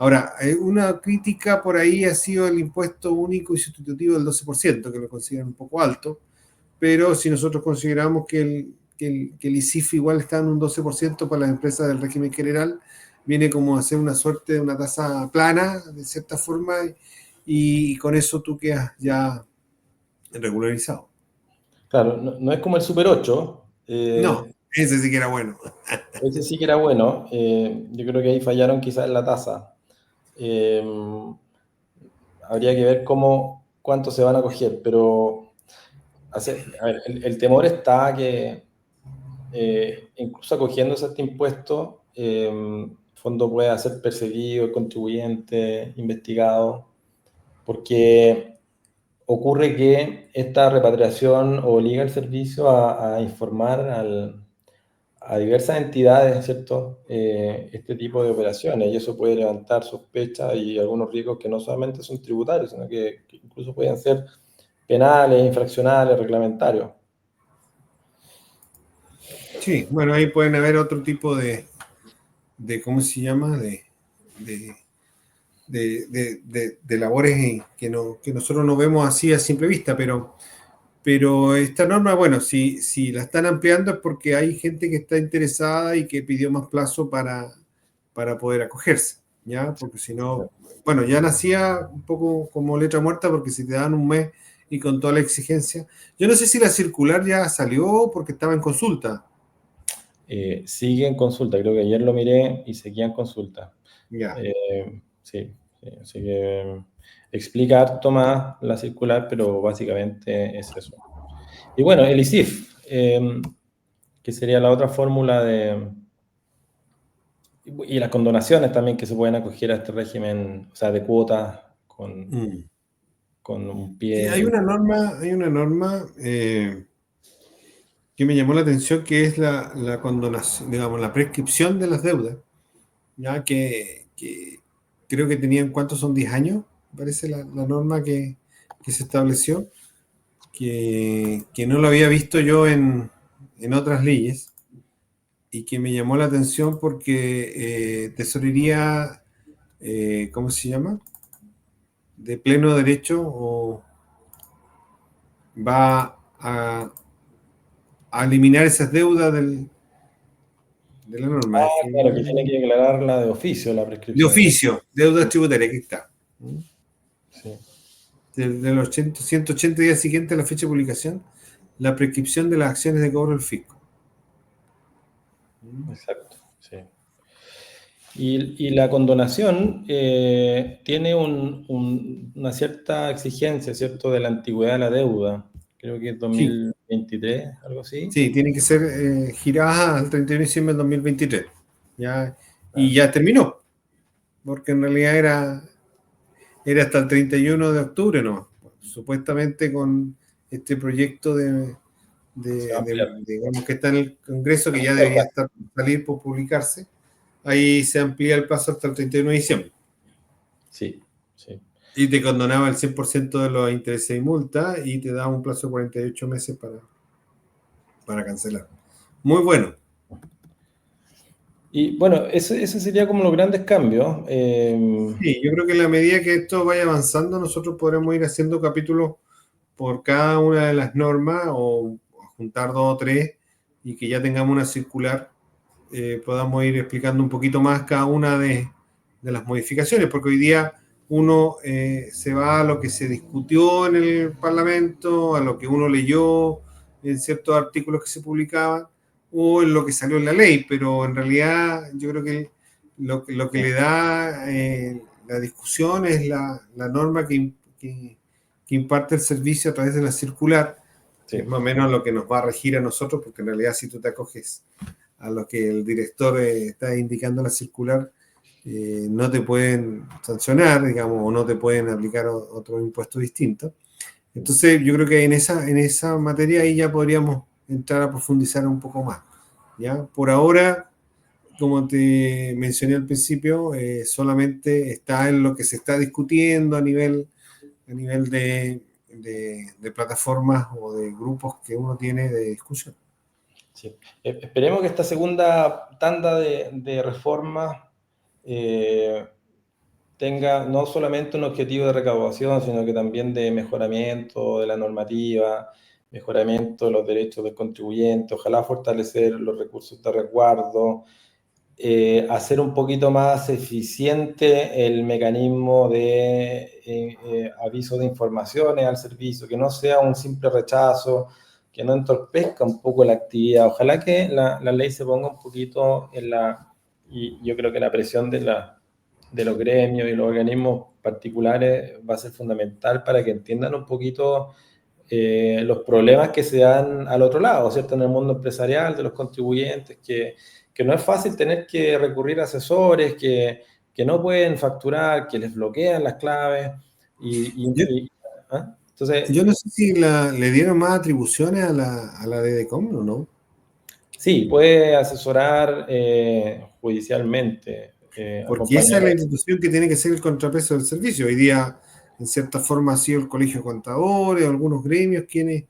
Ahora, una crítica por ahí ha sido el impuesto único y sustitutivo del 12%, que lo consideran un poco alto, pero si nosotros consideramos que el ISIF igual está en un 12% para las empresas del régimen general, viene como a ser una suerte de una tasa plana, de cierta forma, y con eso tú quedas ya regularizado. Claro, no es como el Super 8. No, ese sí que era bueno. Ese sí que era bueno. Yo creo que ahí fallaron quizás en la tasa. Eh, Habría que ver cuánto se van a coger, pero a ver, el temor está que incluso acogiéndose a este impuesto, el fondo pueda ser perseguido, el contribuyente, investigado, porque ocurre que esta repatriación obliga al servicio a informar a diversas entidades, ¿cierto? Este tipo de operaciones, y eso puede levantar sospechas y algunos riesgos que no solamente son tributarios, sino que incluso pueden ser penales, infraccionales, reglamentarios. Sí, bueno, ahí pueden haber otro tipo de ¿cómo se llama? De, de labores que, no, que nosotros no vemos así a simple vista, pero esta norma, bueno, si la están ampliando es porque hay gente que está interesada y que pidió más plazo para poder acogerse, ¿ya? Porque si no, bueno, ya nacía un poco como letra muerta porque si te dan un mes y con toda la exigencia. Yo no sé si la circular ya salió porque estaba en consulta. Sigue en consulta, creo que ayer lo miré y seguía en consulta. Ya. Sí, sí, así que explica harto más la circular, pero básicamente es eso. Y bueno, el ISIF, que sería la otra fórmula de... Y las condonaciones también que se pueden acoger a este régimen, o sea, de cuotas Mm. con un Sí, pie. hay una norma que me llamó la atención que es la condonación, digamos, la prescripción de las deudas, ya que creo que tenían, ¿cuántos son? 10 años, parece la norma que se estableció, que no lo había visto yo en otras leyes y que me llamó la atención porque Tesorería, ¿cómo se llama? De pleno derecho o va a eliminar esas deudas de la norma. Claro, que tiene que declararla de oficio la De prescripción. oficio, deudas tributarias, aquí está. Sí, Desde los 180 días siguientes a la fecha de publicación, la prescripción de las acciones de cobro del fisco. exacto. Sí. Y la condonación tiene una cierta exigencia, ¿cierto?, de la antigüedad de la deuda. Creo que es Sí, 2023, algo así. sí, tienen que ser giradas al 31 de diciembre del 2023. ¿Ya? Y ya terminó, porque en realidad era hasta el 31 de octubre, ¿no? Supuestamente con este proyecto Se va a ampliar. digamos que está en el Congreso, que ya debería estar salir por publicarse, ahí se amplía el plazo hasta el 31 de diciembre. Sí, sí. Y te condonaba el 100% de los intereses y multas y te daba un plazo de 48 meses para cancelar. Muy bueno. Y bueno, ese sería como los grandes cambios. Sí, yo creo que en la medida que esto vaya avanzando, nosotros podremos ir haciendo capítulos por cada una de las normas o juntar dos o tres y que ya tengamos una circular, podamos ir explicando un poquito más cada una de las modificaciones, porque hoy día uno se va a lo que se discutió en el Parlamento, a lo que uno leyó en ciertos artículos que se publicaban o en lo que salió en la ley, pero en realidad yo creo que lo que le da la discusión es la norma que imparte el servicio a través de la circular, que sí, es más o menos lo que nos va a regir a nosotros, porque en realidad si tú te acoges a lo que el director está indicando en la circular, no te pueden sancionar, digamos, o no te pueden aplicar otro impuesto distinto. Entonces, yo creo que en esa materia ahí ya podríamos entrar a profundizar un poco más. ¿Ya? Por ahora, como te mencioné al principio, solamente está en lo que se está discutiendo a nivel de plataformas o de grupos que uno tiene de discusión. sí. Esperemos que esta segunda tanda de reformas eh, tenga no solamente un objetivo de recaudación, sino que también de mejoramiento de la normativa, mejoramiento de los derechos del contribuyente, ojalá fortalecer los recursos de resguardo, hacer un poquito más eficiente el mecanismo de aviso de informaciones al servicio, que no sea un simple rechazo, que no entorpezca un poco la actividad. Ojalá que la ley se ponga un poquito y yo creo que la presión de los gremios y los organismos particulares va a ser fundamental para que entiendan un poquito los problemas que se dan al otro lado, ¿cierto? En el mundo empresarial, de los contribuyentes, que no es fácil tener que recurrir a asesores, que no pueden facturar, que les bloquean las claves. ¿Ah? Entonces, yo no sé si le dieron más atribuciones a la DDCOM o no. sí, puede asesorar judicialmente. Porque esa es la institución que tiene que ser el contrapeso del servicio. Hoy día, en cierta forma, ha sido el Colegio de Contadores, algunos gremios quienes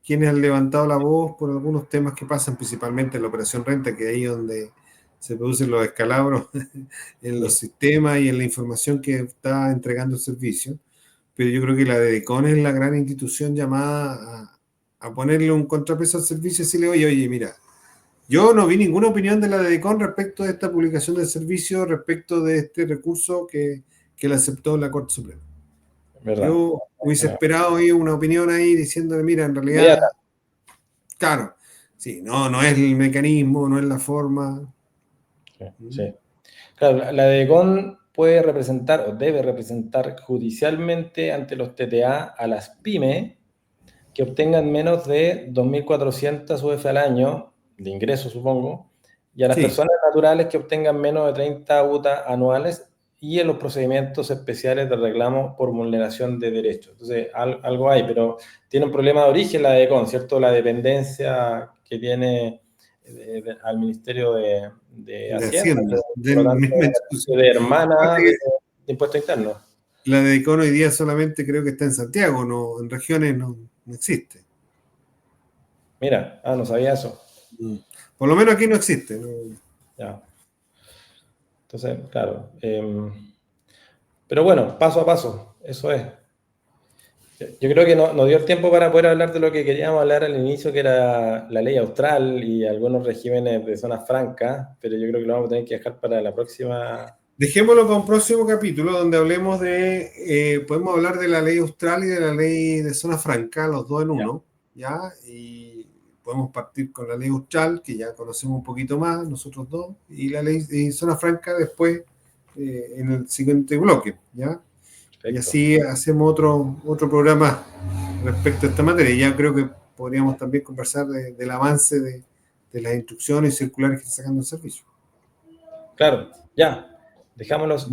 han levantado la voz por algunos temas que pasan, principalmente en la operación renta, que es ahí donde se producen los descalabros en los sistemas y en la información que está entregando el servicio. Pero yo creo que la DDCON es la gran institución llamada a ponerle un contrapeso al servicio y decirle, oye, mira, yo no vi ninguna opinión de la DDCON respecto de esta publicación del servicio, respecto de este recurso que le aceptó la Corte Suprema. ¿Verdad? Yo hubiese esperado ahí una opinión ahí diciéndole, mira, en realidad, claro, sí, no es el mecanismo, no es la forma. Sí. Claro, la DDCON puede representar o debe representar judicialmente ante los TTA a las pymes que obtengan menos de 2.400 UF al año, de ingresos supongo, y a las personas naturales que obtengan menos de 30 UTA anuales y en los procedimientos especiales de reclamo por vulneración de derechos. Entonces, algo hay, pero tiene un problema de origen la DDCON, ¿cierto? La dependencia que tiene al Ministerio de Hacienda, de hermana de impuestos internos. La DDCON hoy día solamente creo que está en Santiago, no, en regiones no existe. Mira, no sabía eso. Por lo menos aquí no existe. ¿no? Ya. Entonces, claro. Pero bueno, paso a paso, eso es. Yo creo que nos dio el tiempo para poder hablar de lo que queríamos hablar al inicio, que era la ley austral y algunos regímenes de zonas francas, pero yo creo que lo vamos a tener que dejar para la próxima. Dejémoslo para un próximo capítulo donde hablemos podemos hablar de la ley austral y de la ley de zona franca, los dos en uno, ¿ya? Y podemos partir con la ley austral, que ya conocemos un poquito más, nosotros dos, y la ley de zona franca después en el siguiente bloque, ¿ya? Perfecto. Y así hacemos otro programa respecto a esta materia. Ya creo que podríamos también conversar del avance de las instrucciones circulares que está sacando el servicio. Claro, ya. Dejémoslo así,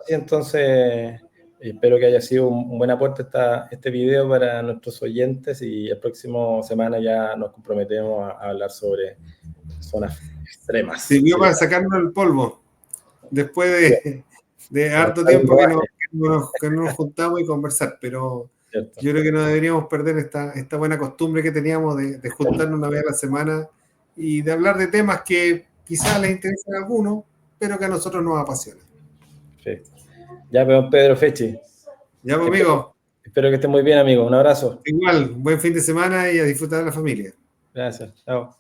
entonces. Espero que haya sido un buen aporte este video para nuestros oyentes y la próxima semana ya nos comprometemos a hablar sobre zonas extremas. Sirvió para sacarnos el polvo. Después de harto tiempo que no nos juntamos y conversar, pero cierto. Yo creo que no deberíamos perder esta buena costumbre que teníamos de juntarnos una vez a la semana y de hablar de temas que quizás les interesen a algunos, pero que a nosotros nos apasionan. Perfecto. Ya, Pedro Fechi. Ya, pues, amigo. Espero que esté muy bien, amigo. Un abrazo. Igual, buen fin de semana y a disfrutar de la familia. Gracias. Chao.